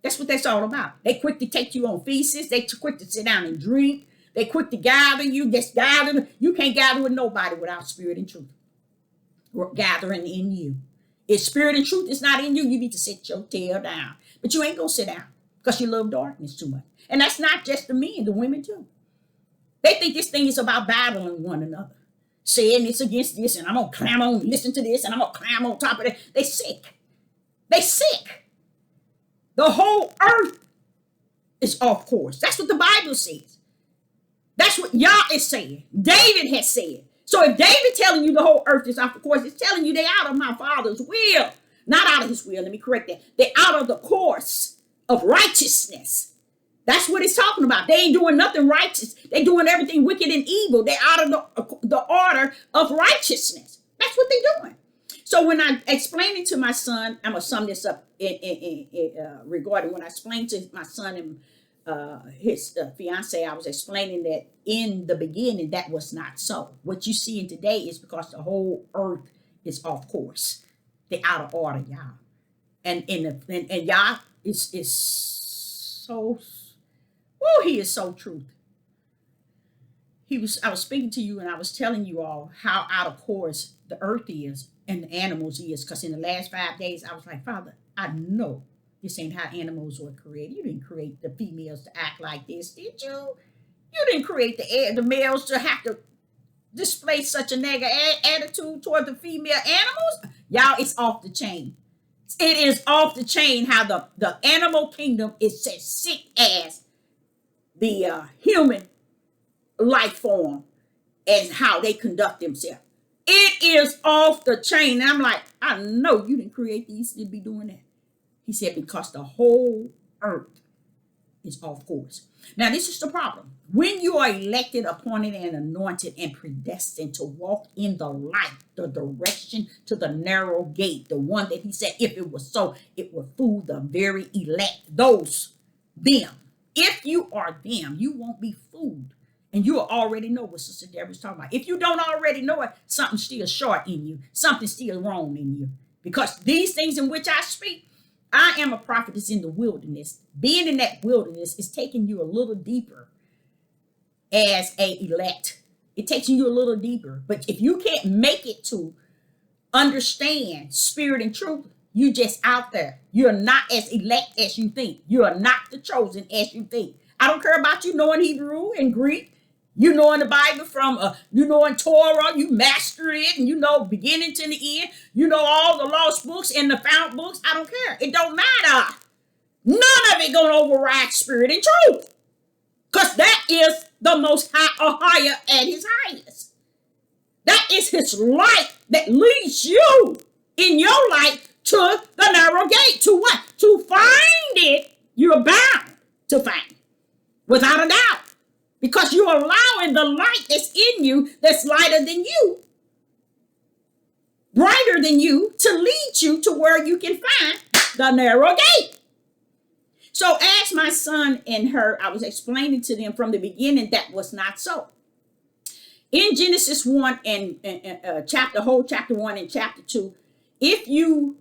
That's what that's all about. They quick to take you on feasts. They quick to sit down and drink. They quick to gather you. Just gather. You can't gather with nobody without spirit and truth gathering in you. If spirit and truth is not in you, you need to sit your tail down. But you ain't going to sit down because you love darkness too much. And that's not just the men, the women too. They think this thing is about battling one another. Saying it's against this, and I'm going to climb on, listen to this, and I'm going to climb on top of that. They sick. They sick. The whole earth is off course. That's what the Bible says. That's what Yah is saying. David has said. So if David telling you the whole earth is off the course, it's telling you they're out of my Father's will. Not out of his will. Let me correct that. They're out of the course of righteousness. That's what it's talking about. They ain't doing nothing righteous. They're doing everything wicked and evil. They're out of the order of righteousness. That's what they're doing. So when I explained it to my son, I'm going to sum this up regarding when I explained to my son and his fiance, I was explaining that in the beginning, that was not so. What you see in today is because the whole earth is off course. They're out of order, y'all. And Yah is so, he is so truth. I was speaking to you and I was telling you all how out of course the earth is and the animals is, because in the last 5 days, I was like, Father, I know this ain't how animals were created. You didn't create the females to act like this, did you? You didn't create the males to have to display such a negative attitude toward the female animals. Y'all, it's off the chain. It is off the chain how the animal kingdom is as sick as the human life form and how they conduct themselves. It is off the chain. And I'm like, I know you didn't create these to be doing that. He said, because the whole earth is off course. Now, this is the problem. When you are elected, appointed, and anointed and predestined to walk in the light, the direction to the narrow gate, the one that he said, if it was so, it would fool the very elect, them. If you are them, you won't be fooled. And you already know what Sister Deborah's talking about. If you don't already know it, something's still short in you. Something's still wrong in you. Because these things in which I speak, I am a prophetess in the wilderness. Being in that wilderness is taking you a little deeper as a elect. It takes you a little deeper. But if you can't make it to understand spirit and truth, you just out there. You're not as elect as you think. You are not the chosen as you think. I don't care about you knowing Hebrew and Greek. You know in the Bible from, you know in Torah, you master it, and you know beginning to the end. You know all the lost books and the found books. I don't care. It don't matter. None of it going to override spirit and truth. Because that is the most high or higher at his highest. That is his light that leads you in your life to the narrow gate. To what? To find it, you're bound to find it. Without a doubt. Because you're allowing the light that's in you, that's lighter than you, brighter than you, to lead you to where you can find the narrow gate. So as my son and her, I was explaining to them from the beginning that was not so. In Genesis 1 and chapter 1 and chapter 2, if you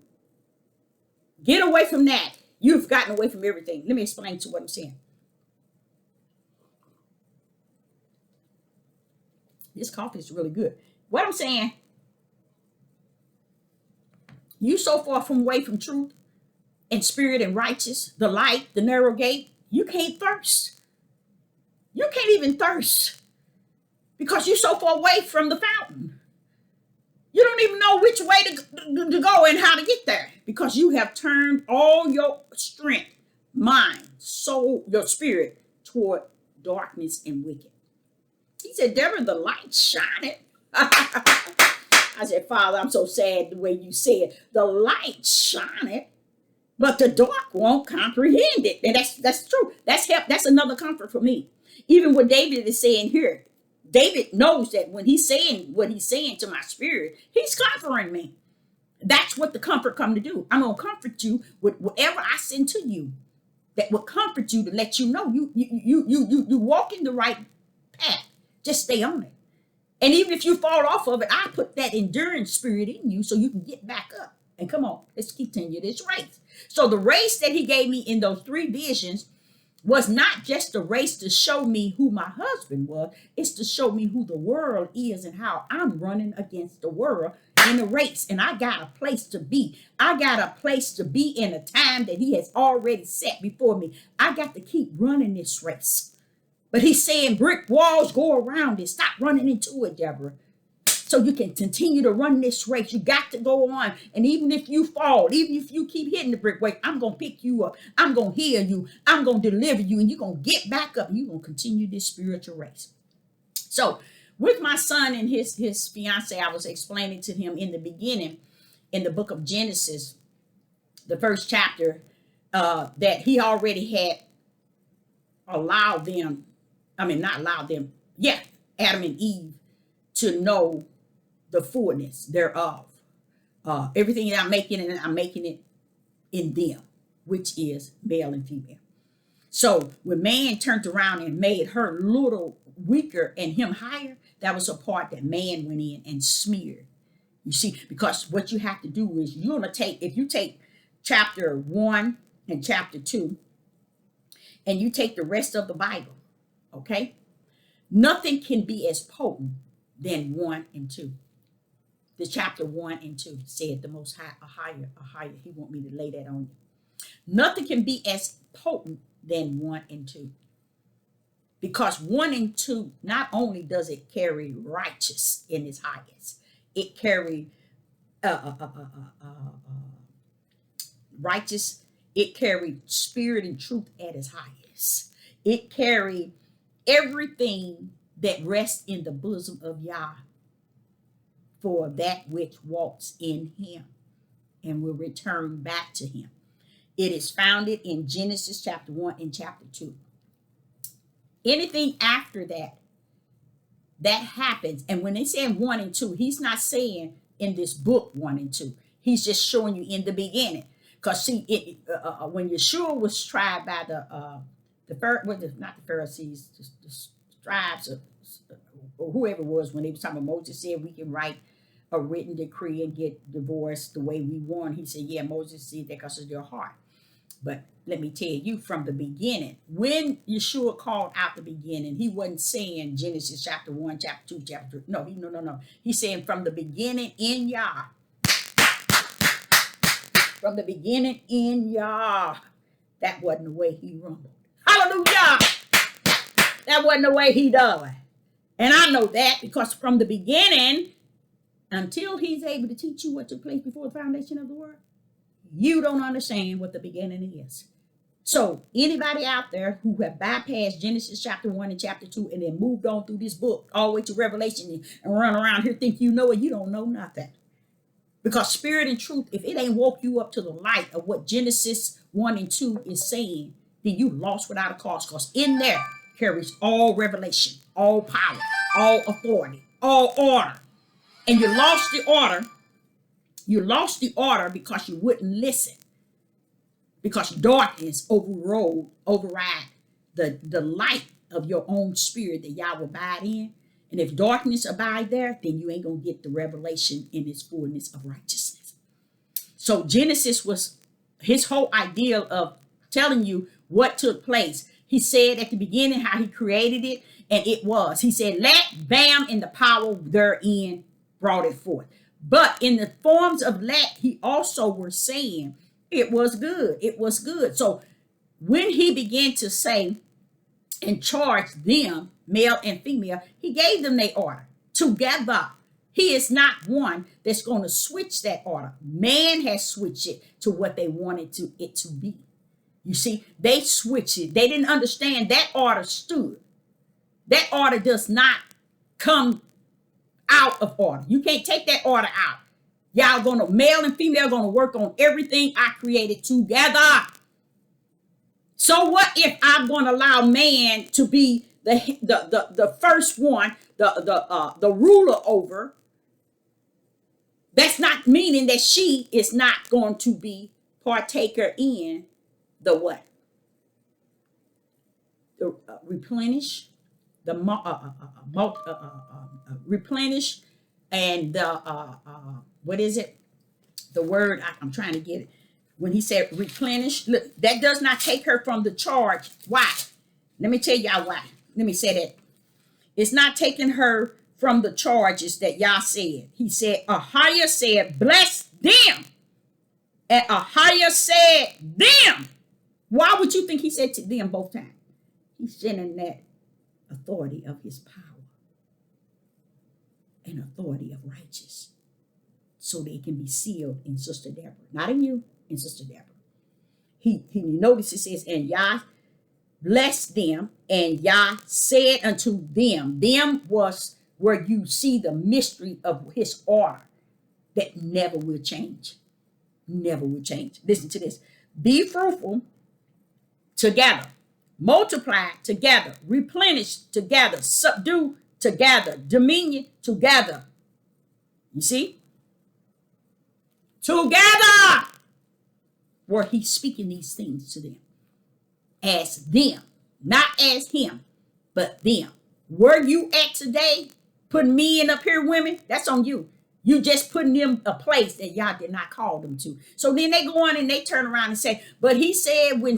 get away from that, you've gotten away from everything. Let me explain to what I'm saying. This coffee is really good. What I'm saying, you so far away from truth and spirit and righteous, the light, the narrow gate, you can't thirst. You can't even thirst because you're so far away from the fountain. You don't even know which way to go and how to get there because you have turned all your strength, mind, soul, your spirit toward darkness and wicked. He said, Deborah, the light shineth. I said, Father, I'm so sad the way you said the light shineth, but the dark won't comprehend it. And that's true. That's another comfort for me. Even what David is saying here, David knows that when he's saying what he's saying to my spirit, he's comforting me. That's what the comfort come to do. I'm going to comfort you with whatever I send to you. that will comfort you to let you know you walk in the right path. Just stay on it. And even if you fall off of it, I put that endurance spirit in you so you can get back up. And come on, let's continue this race. So the race that he gave me in those 3 visions was not just a race to show me who my husband was. It's to show me who the world is and how I'm running against the world in a race. And I got a place to be. I got a place to be in a time that he has already set before me. I got to keep running this race. But he's saying brick walls go around it. Stop running into it, Deborah. So you can continue to run this race. You got to go on. And even if you fall, even if you keep hitting the brick wall, I'm going to pick you up. I'm going to heal you. I'm going to deliver you. And you're going to get back up. And you're going to continue this spiritual race. So with my son and his fiance, I was explaining to him in the beginning, in the book of Genesis, the first chapter, that he already had allowed them, not allowed them, Adam and Eve, to know the fullness thereof. Everything that I'm making it in them, which is male and female. So when man turned around and made her little weaker and him higher, that was a part that man went in and smeared. You see, because what you have to do is you're going to take, if you take chapter 1 and chapter 2, and you take the rest of the Bible, okay? Nothing can be as potent than 1 and 2. The chapter 1 and 2 said the most high, a higher. He want me to lay that on you. Nothing can be as potent than 1 and 2. Because 1 and 2, not only does it carry righteous in its highest, it carry righteous, it carried spirit and truth at its highest. It carried everything that rests in the bosom of Yah for that which walks in him and will return back to him. It is founded in Genesis chapter 1 and chapter 2. Anything after that happens. And when they say 1 and 2, he's not saying in this book 1 and 2. He's just showing you in the beginning. Because see, when Yeshua was tried by not the Pharisees, the scribes, or whoever it was, when they was talking about Moses said we can write a written decree and get divorced the way we want. He said, yeah, Moses said that because of your heart. But let me tell you, from the beginning, when Yeshua called out the beginning, he wasn't saying Genesis chapter 1, chapter 2, chapter 3. No. He's saying from the beginning in Yah. From the beginning in Yah. That wasn't the way he rumbled. Hallelujah! That wasn't the way he done. And I know that because from the beginning, until he's able to teach you what took place before the foundation of the world, you don't understand what the beginning is. So anybody out there who have bypassed Genesis chapter 1 and chapter 2 and then moved on through this book all the way to Revelation and run around here think you know it, you don't know nothing. Because spirit and truth, if it ain't woke you up to the light of what Genesis 1 and 2 is saying, then you lost without a cause. Because in there carries all revelation, all power, all authority, all order. And you lost the order. You lost the order because you wouldn't listen. Because darkness override the light of your own spirit that y'all will abide in. And if darkness abide there, then you ain't going to get the revelation in its fullness of righteousness. So Genesis was his whole idea of telling you what took place. He said at the beginning how he created it, and it was. He said, let, bam, and the power therein brought it forth. But in the forms of let, he also was saying it was good. It was good. So when he began to say and charge them, male and female, he gave them their order together. He is not one that's going to switch that order. Man has switched it to what they wanted it to be. You see, they switched it. They didn't understand that order stood. That order does not come out of order. You can't take that order out. Y'all male and female gonna work on everything I created together. So what if I'm going to allow man to be the first one, the ruler over? That's not meaning that she is not going to be partaker in the what? the replenish, the replenish, and the what is it? The word I'm trying to get it. When he said replenish, look, that does not take her from the charge. Why? Let me tell y'all why. Let me say that. It's not taking her from the charges that y'all said. He said, Ahiah said, bless them. And Ahiah said, them. Why would you think he said to them both times? He's sending that authority of his power and authority of righteous so they can be sealed in Sister Deborah. Not in you, in Sister Deborah. He notice it says, and Yah blessed them, and Yah said unto them. Them was where you see the mystery of his order that never will change. Never will change. Listen to this. Be fruitful together. Multiply together. Replenish together. Subdue together. Dominion together. You see? Together. Where he's speaking these things to them. As them. Not as him, but them. Where you at today, putting me in up here, women, that's on you. You just putting them a place that y'all did not call them to. So then they go on and they turn around and say, but he said when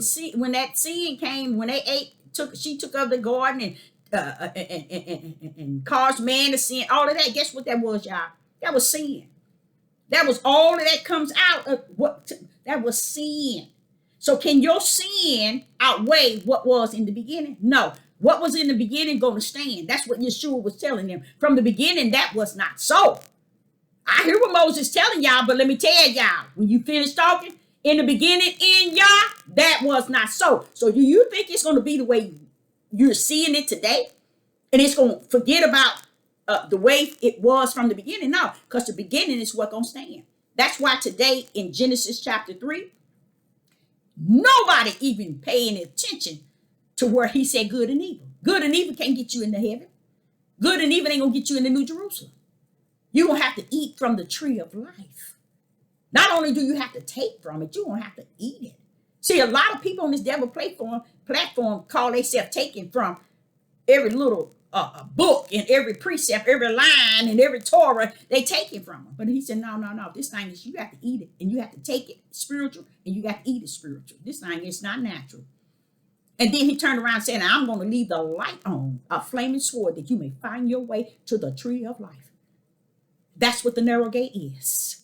that seed came, when they ate, she took of the garden and caused man to sin, all of that. Guess what that was, y'all? That was sin. That was all of that comes out of that was sin. So can your sin outweigh what was in the beginning? No. What was in the beginning going to stand? That's what Yeshua was telling them. From the beginning, that was not so. I hear what Moses telling y'all, but let me tell y'all, when you finish talking, in the beginning, in Yah, that was not so. So do you think it's going to be the way you're seeing it today? And it's going to forget about the way it was from the beginning? No, because the beginning is what's going to stand. That's why today in Genesis chapter 3, nobody even paying attention to where he said good and evil. Good and evil can't get you into heaven. Good and evil ain't going to get you into New Jerusalem. You're going to have to eat from the tree of life. Not only do you have to take from it, you're going to have to eat it. See, a lot of people on this devil platform call themselves taking from every little book and every precept, every line and every Torah, they take it from them. But he said, no. This thing is, you have to eat it and you have to take it spiritual and you got to eat it spiritual. This thing is not natural. And then he turned around saying, I'm going to leave the light on, a flaming sword, that you may find your way to the tree of life. That's what the narrow gate is.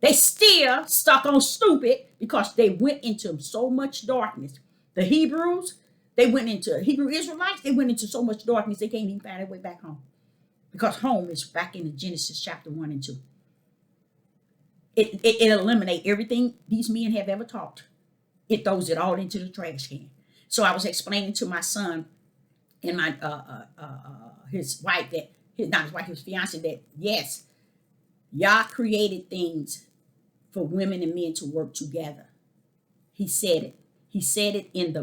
They still stuck on stupid because they went into so much darkness. The Hebrews, Hebrew Israelites, they went into so much darkness they can't even find their way back home. Because home is back in Genesis chapter 1 and 2. It eliminates everything these men have ever taught. It throws it all into the trash can. So I was explaining to my son and my his wife that his fiance, that yes, Yah created things for women and men to work together. He said it. He said it in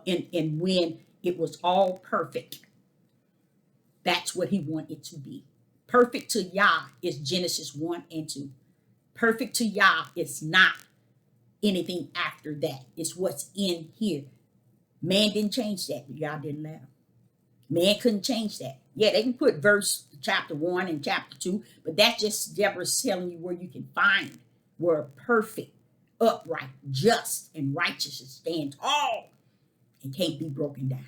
in when it was all perfect. That's what he wanted it to be. Perfect to Yah is Genesis 1 and 2. Perfect to Yah is not anything after that. It's what's in here. Man didn't change that. Yah didn't let him. Man couldn't change that. Yeah, they can put verse chapter 1 and chapter 2, but that's just Deborah's telling you where you can find where perfect, upright, just, and righteous stand tall and can't be broken down.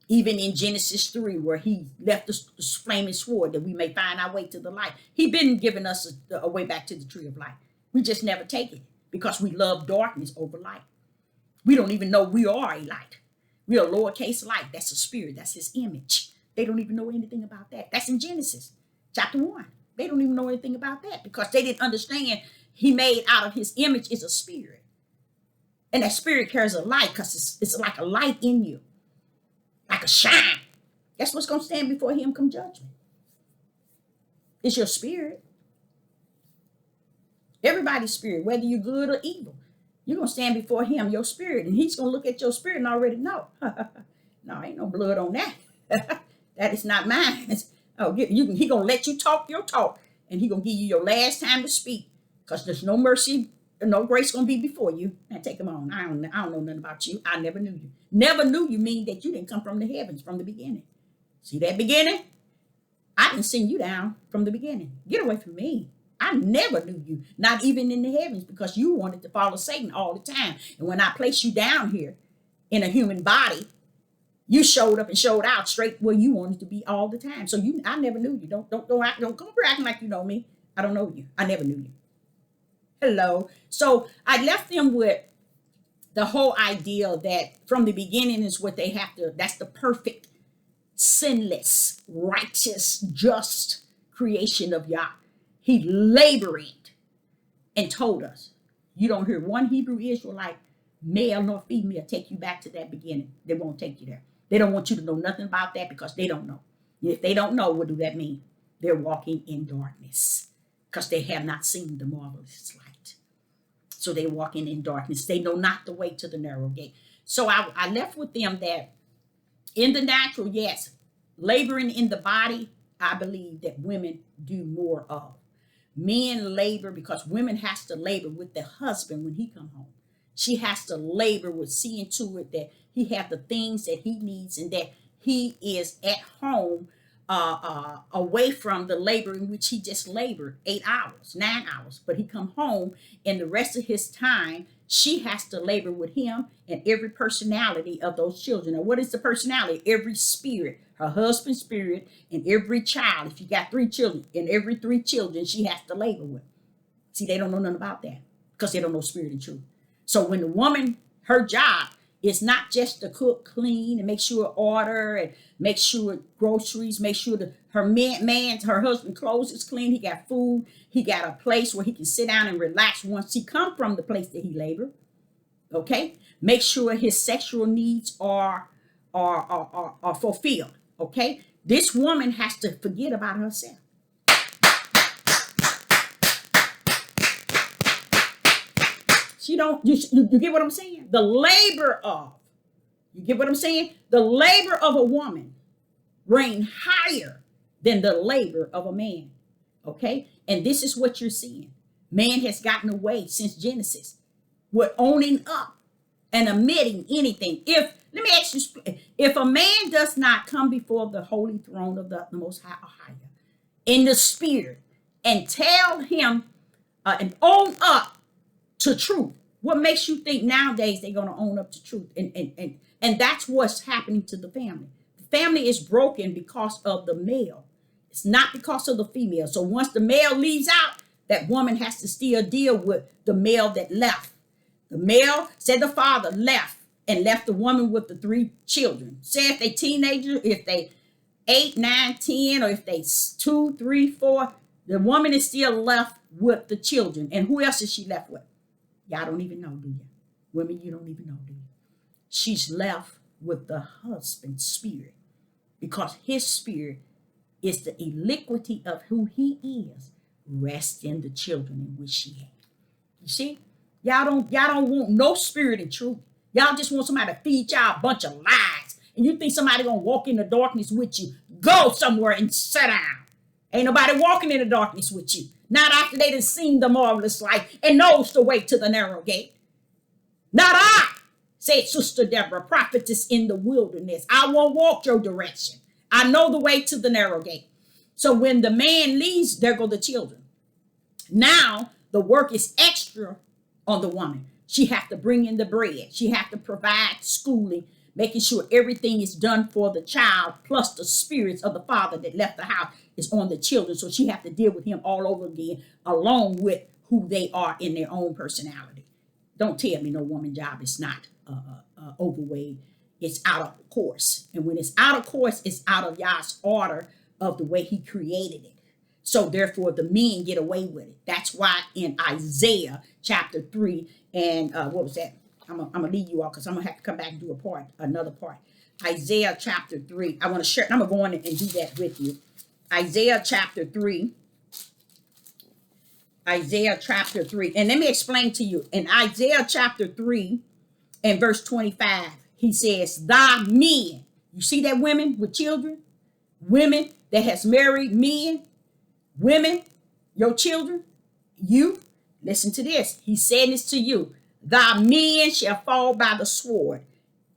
Even in Genesis 3, where he left the flaming sword that we may find our way to the light. He been giving us a way back to the tree of life. We just never take it because we love darkness over light. We don't even know we are a light. We are a lowercase light. That's a spirit. That's his image. They don't even know anything about that. That's in Genesis chapter 1. They don't even know anything about that because they didn't understand he made out of his image is a spirit. And that spirit carries a light because it's like a light in you. Like a shine. That's what's going to stand before him come judgment. It's your spirit. Everybody's spirit, whether you're good or evil. You're going to stand before him, your spirit, and he's going to look at your spirit and already know. No, ain't no blood on that. That is not mine. He going to let you talk your talk, and he going to give you your last time to speak because there's no mercy No, grace gonna be before you. And take them on. I don't know nothing about you. I never knew you. Never knew you mean that you didn't come from the heavens from the beginning. See that beginning? I didn't send you down from the beginning. Get away from me. I never knew you, not even in the heavens, because you wanted to follow Satan all the time. And when I placed you down here in a human body, you showed up and showed out straight where you wanted to be all the time. So I never knew you. Don't come over acting like you know me. I don't know you. I never knew you. Hello. So I left them with the whole idea that from the beginning is what they have to. That's the perfect, sinless, righteous, just creation of Yah. He labored and told us. You don't hear one Hebrew Israelite, male nor female, take you back to that beginning. They won't take you there. They don't want you to know nothing about that because they don't know. And if they don't know, what do that mean? They're walking in darkness because they have not seen the marvelous light. So they're walking in darkness. They know not the way to the narrow gate. So I left with them that in the natural, yes, laboring in the body, I believe that women do more of. Men labor because women has to labor with the husband when he come home. She has to labor with seeing to it that he have the things that he needs and that he is at home away from the labor in which he just labored 8 hours, 9 hours. But he come home and the rest of his time, she has to labor with him and every personality of those children. Now, what is the personality? Every spirit, her husband's spirit, and every child. If you got 3 children, and every 3 children she has to labor with. See, they don't know nothing about that because they don't know spirit and truth. So when the woman, her job is not just to cook, clean, and make sure order, and make sure groceries, make sure that her husband clothes is clean, he got food, he got a place where he can sit down and relax once he come from the place that he labored. Okay, make sure his sexual needs are fulfilled. Okay, this woman has to forget about herself. She don't. You get what I'm saying? The labor of. You get what I'm saying? The labor of a woman reign higher than the labor of a man. Okay, and this is what you're seeing. Man has gotten away since Genesis with owning up and admitting anything. Let me ask you, if a man does not come before the holy throne of the Most High in the spirit and tell him and own up to truth, what makes you think nowadays they're going to own up to truth? And that's what's happening to the family. The family is broken because of the male. It's not because of the female. So once the male leaves out, that woman has to still deal with the male that left. The male, said the father, left and left the woman with the 3 children. Say if they teenagers, if they 8, 9, 10, or if they 2, 3, 4, the woman is still left with the children. And who else is she left with? Y'all don't even know, do you? Women, you don't even know, do you? She's left with the husband's spirit because his spirit is the iniquity of who he is, rest in the children in which she had. You see? Y'all don't want no spirit and truth. Y'all just want somebody to feed y'all a bunch of lies. And you think somebody gonna walk in the darkness with you. Go somewhere and sit down. Ain't nobody walking in the darkness with you. Not after they done seen the marvelous light and knows the way to the narrow gate. Not I, said Sister Deborah, prophetess in the wilderness. I won't walk your direction. I know the way to the narrow gate. So when the man leaves, there go the children. Now the work is extra on the woman. She have to bring in the bread. She have to provide schooling, making sure everything is done for the child, plus the spirits of the father that left the house is on the children. So she have to deal with him all over again, along with who they are in their own personality. Don't tell me no woman job is not overweight. It's out of course. And when it's out of course, it's out of Yah's order of the way he created it. So therefore, the men get away with it. That's why in Isaiah chapter 3 and what was that? I'm gonna leave you all because I'm gonna have to come back and do another part. Isaiah chapter 3. I want to share. I'm gonna go on and do that with you. Isaiah chapter 3. Isaiah chapter 3. And let me explain to you. In Isaiah chapter 3 and verse 25, he says, thy men. You see that women with children? Women that has married men. Women, your children, you, Listen to this. He said this to you. Thy men shall fall by the sword,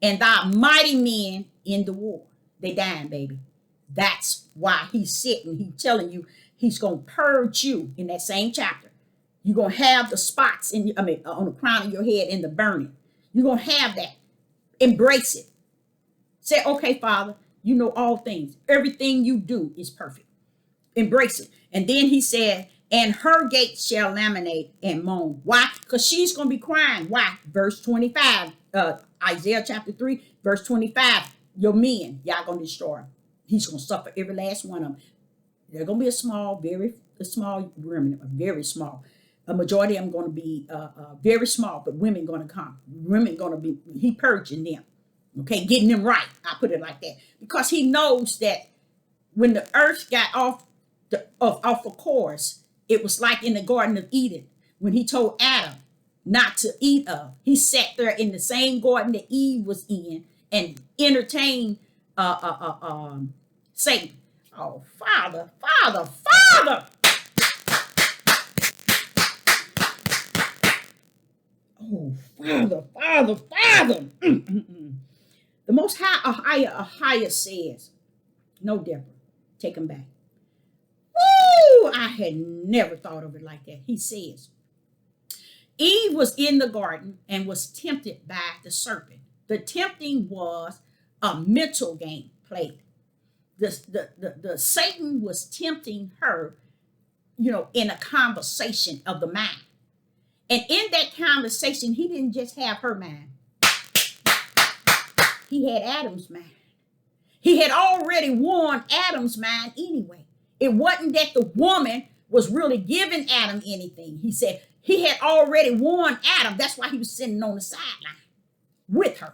and thy mighty men in the war. They dying, baby. That's why he's sitting. He's telling you he's going to purge you in that same chapter. You're going to have the spots on the crown of your head in the burning. You're going to have that. Embrace it. Say, okay, Father, you know all things. Everything you do is perfect. Embrace it. And then he said, and her gates shall laminate and moan. Why? Because she's going to be crying. Why? Verse 25, Isaiah chapter 3, verse 25. Your men, y'all going to destroy them. He's going to suffer every last one of them. They're going to be a small remnant, very small. A majority of them going to be very small, but women going to come. Women going to be, he purging them. Okay, getting them right. I put it like that. Because he knows that when the earth got off of course, it was like in the Garden of Eden when he told Adam not to eat of. He sat there in the same garden that Eve was in and entertained Satan. Oh, Father. Oh, Father. The Most High, Ahia says, no, Deborah, take him back. Woo! I had never thought of it like that. He says, Eve was in the garden and was tempted by the serpent. The tempting was a mental game played. The Satan was tempting her, in a conversation of the mind. And in that conversation, he didn't just have her mind. He had Adam's mind. He had already won Adam's mind anyway. It wasn't that the woman was really giving Adam anything. He said he had already won Adam. That's why he was sitting on the sideline with her,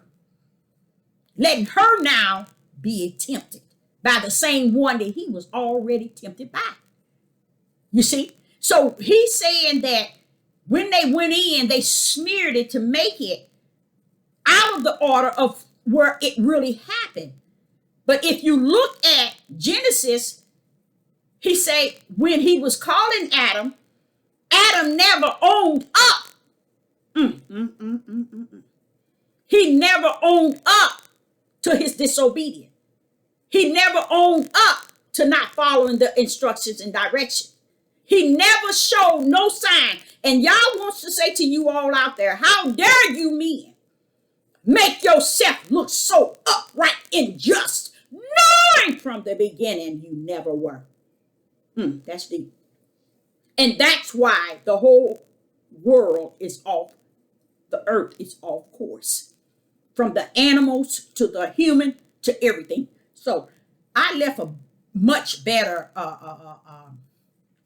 letting her now be tempted by the same one that he was already tempted by. You see? So he's saying that when they went in, they smeared it to make it out of the order of where it really happened. But if you look at Genesis, he say when he was calling Adam, Adam never owned up. He never owned up to his disobedience. He never owned up to not following the instructions and direction. He never showed no sign. And y'all wants to say to you all out there, how dare you men make yourself look so upright and just, knowing from the beginning you never were. That's deep. And that's why the whole world is off, the earth is off course. From the animals to the human to everything. So I left a much better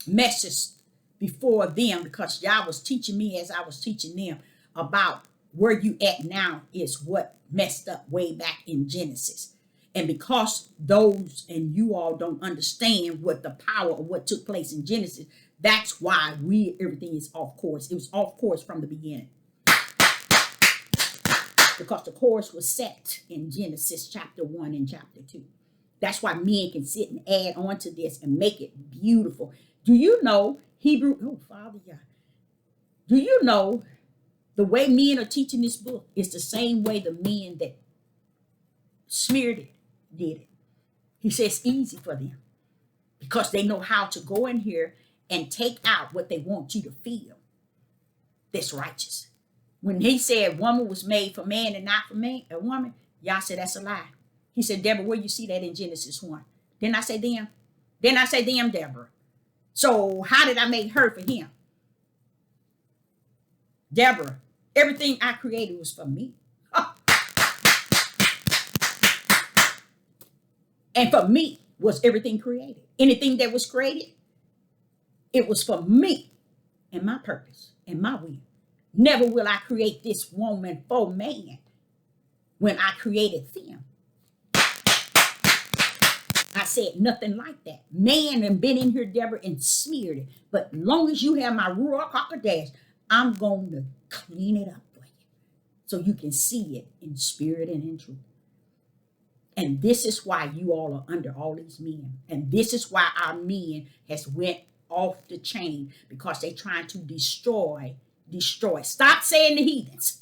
message before them, because y'all was teaching me as I was teaching them about where you at now is what messed up way back in Genesis. And because those and you all don't understand what the power of what took place in Genesis, that's why everything is off course. It was off course from the beginning. Because the course was set in Genesis chapter 1 and chapter 2. That's why men can sit and add on to this and make it beautiful. Do you know Hebrew? Oh, Father, yeah. Do you know the way men are teaching this book is the same way the men that smeared it did it? He says it's easy for them because they know how to go in here and take out what they want you to feel that's righteous. When he said woman was made for man and not for man, a woman, y'all said that's a lie. He said, Deborah, where you see that in Genesis 1? Then I say them. Then I say them, Deborah. So how did I make her for him? Deborah, everything I created was for me. And for me was everything created. Anything that was created, it was for me and my purpose and my will. Never will I create this woman for man when I created them. I said nothing like that. Man and been in here, Deborah, and smeared it. But long as you have my Ruach HaKodesh, I'm going to clean it up for you so you can see it in spirit and in truth. And this is why you all are under all these men. And this is why our men has went off the chain because they're trying to destroy. Stop saying the heathens.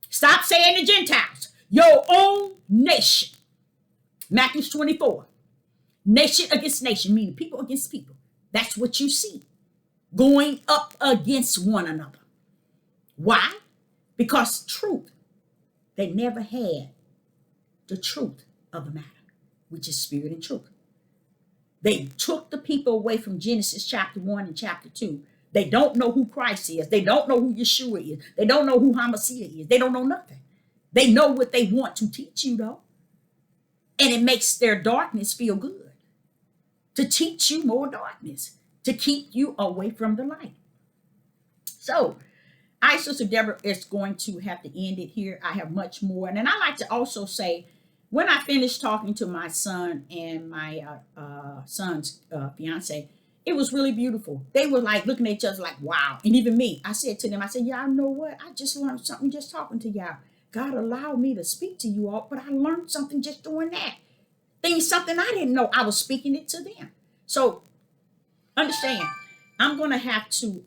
Stop saying the Gentiles. Your own nation. Matthew 24. Nation against nation, meaning people against people. That's what you see. Going up against one another. Why? Because truth. They never had the truth of the matter, which is spirit and truth. They took the people away from Genesis chapter 1 and chapter 2. They don't know who Christ is. They don't know who Yeshua is. They don't know who Hamashiach is. They don't know nothing. They know what they want to teach you, though. And it makes their darkness feel good. To teach you more darkness. To keep you away from the light. So, Sister Deborah is going to have to end it here. I have much more. And then I like to also say, when I finished talking to my son and my son's fiance, it was really beautiful. They were like looking at each other like, wow. And even me, I said to them, I said, y'all know what? I just learned something just talking to y'all. God allowed me to speak to you all, but I learned something just doing that. Something I didn't know. I was speaking it to them. So understand, I'm going to have to,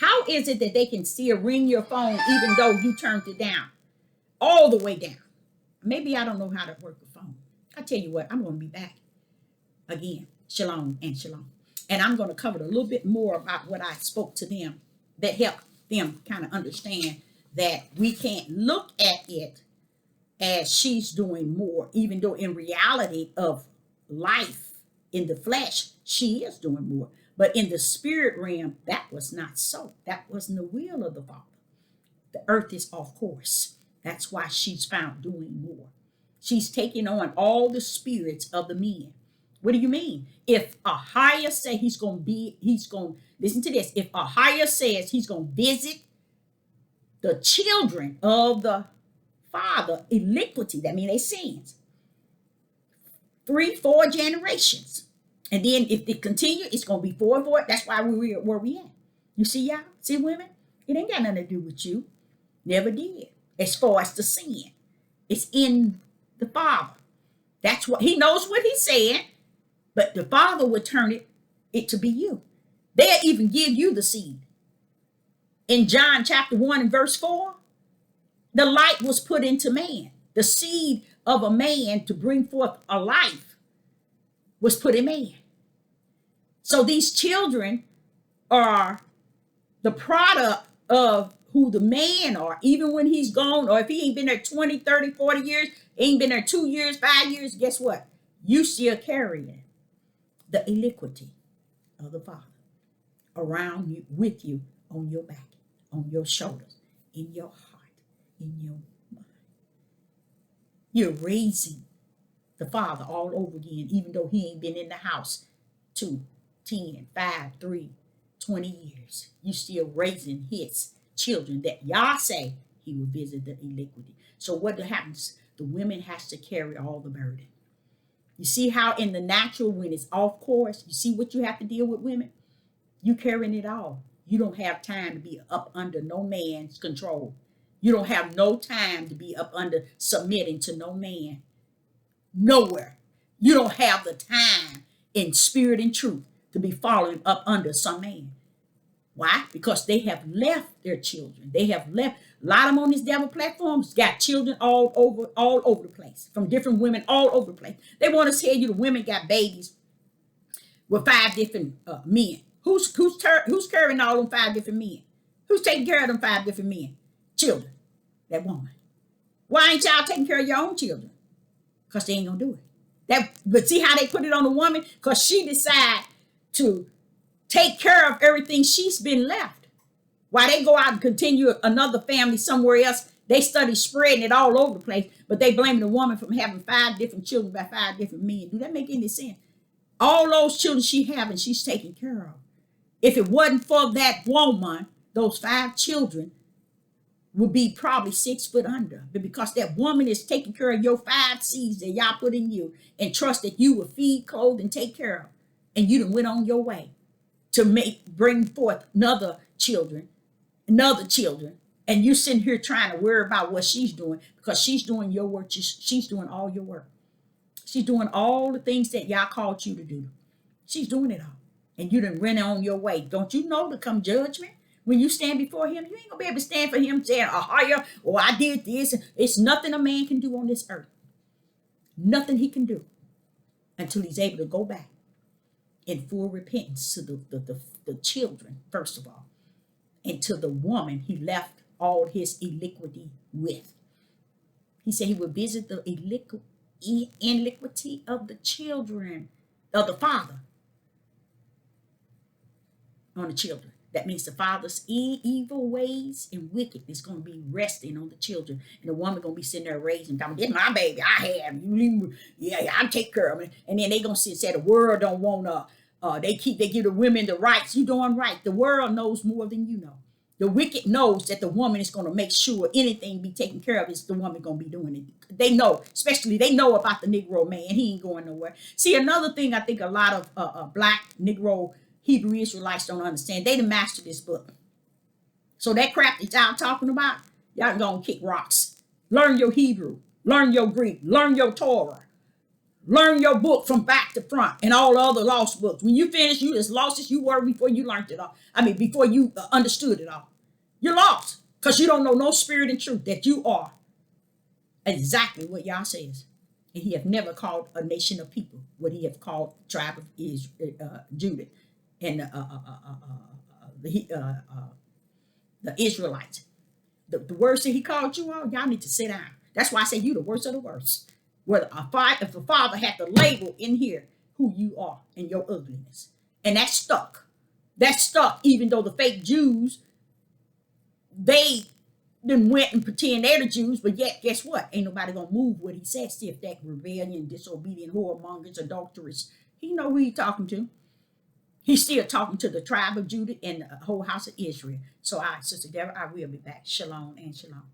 how is it that they can still ring your phone even though you turned it down? All the way down. Maybe I don't know how to work the phone. I tell you what, I'm going to be back again. Shalom and shalom. And I'm going to cover a little bit more about what I spoke to them that helped them kind of understand that we can't look at it as she's doing more, even though in reality of life in the flesh, she is doing more. But in the spirit realm, that was not so. That wasn't the will of the Father. The earth is off course. That's why she's found doing more. She's taking on all the spirits of the men. What do you mean? If Ahia say he's going to, listen to this. If Ahia says he's going to visit the children of the father, iniquity, that means they sins. 3-4 generations. And then if they continue, it's going to be 4. That's why we're where we at. You see, y'all? See, women? It ain't got nothing to do with you. Never did. As far as the sin. It's in the Father. That's what he knows what he's saying. But the Father would turn it to be you. They'll even give you the seed. In John chapter 1 and verse 4, the light was put into man. The seed of a man to bring forth a life was put in man. So these children are the product of who the man are, even when he's gone, or if he ain't been there 20, 30, 40 years, ain't been there 2 years, 5 years, guess what? You still carrying the iniquity of the Father around you, with you, on your back, on your shoulders, in your heart, in your mind. You're raising the Father all over again, even though he ain't been in the house 2, 10, 5, 3, 20 years. You still raising his children that Yah say he will visit the iniquity. So what happens? The women has to carry all the burden. You see how in the natural, when it's off course, you see what you have to deal with, women? You carrying it all. You don't have time to be up under no man's control. You don't have no time to be up under submitting to no man. Nowhere. You don't have the time in spirit and truth to be following up under some man. Why? Because they have left their children. They have left. A lot of them on these devil platforms got children all over the place, from different women all over the place. They want to tell you the women got babies with 5 different men. Who's carrying all them 5 different men? Who's taking care of them 5 different men? Children. That woman. Why ain't y'all taking care of your own children? Because they ain't gonna do it. But see how they put it on the woman? Because she decided to take care of everything she's been left. While they go out and continue another family somewhere else, they study spreading it all over the place, but they blame the woman for having 5 different children by 5 different men. Do that make any sense? All those children she having, she's taking care of. If it wasn't for that woman, those 5 children would be probably 6 foot under. But because that woman is taking care of your 5 seeds that y'all put in you and trust that you will feed, clothe, and take care of, and you done went on your way to bring forth another children, and you sitting here trying to worry about what she's doing because she's doing your work. She's doing all your work. She's doing all the things that y'all called you to do. She's doing it all. and you done run on your way. Don't you know to come judgment? When you stand before him, you ain't gonna be able to stand for him saying, "Ahaya, or I did this." It's nothing a man can do on this earth. Nothing he can do until he's able to go back in full repentance to the children, first of all, and to the woman he left all his iniquity with. He said he would visit the iniquity of the children, of the father on the children. That means the father's evil ways and wickedness going to be resting on the children, and the woman going to be sitting there raising them. This my baby, I have you. Yeah, I take care of it. And then they going to sit and say the world don't want they give the women the rights. You doing right. The world knows more than you know. The wicked knows that the woman is going to make sure anything be taken care of. Is the woman going to be doing it? They know, especially they know about the Negro man. He ain't going nowhere. See, another thing I think a lot of black Negro Hebrew Israelites don't understand. They done mastered this book. So that crap that y'all talking about, y'all gonna kick rocks. Learn your Hebrew, learn your Greek, learn your Torah, learn your book from back to front, and all the other lost books. When you finish, you as lost as you were before you learned it all. I mean, before you understood it all. You're lost because you don't know no spirit and truth that you are exactly what Yah says. And he have never called a nation of people what he have called the tribe of Judah and the Israelites. The words that he called you all, y'all need to sit down. That's why I say you the worst of the worst. Where if the father had the label in here who you are and your ugliness. And that's stuck. That's stuck, even though the fake Jews, they then went and pretend they're the Jews, but yet, guess what? Ain't nobody gonna move what he says. See if that rebellion, disobedient, whoremongers, adulterers, he know who he talking to. He's still talking to the tribe of Judah and the whole house of Israel. So, all right, Sister Deborah, I will be back. Shalom and shalom.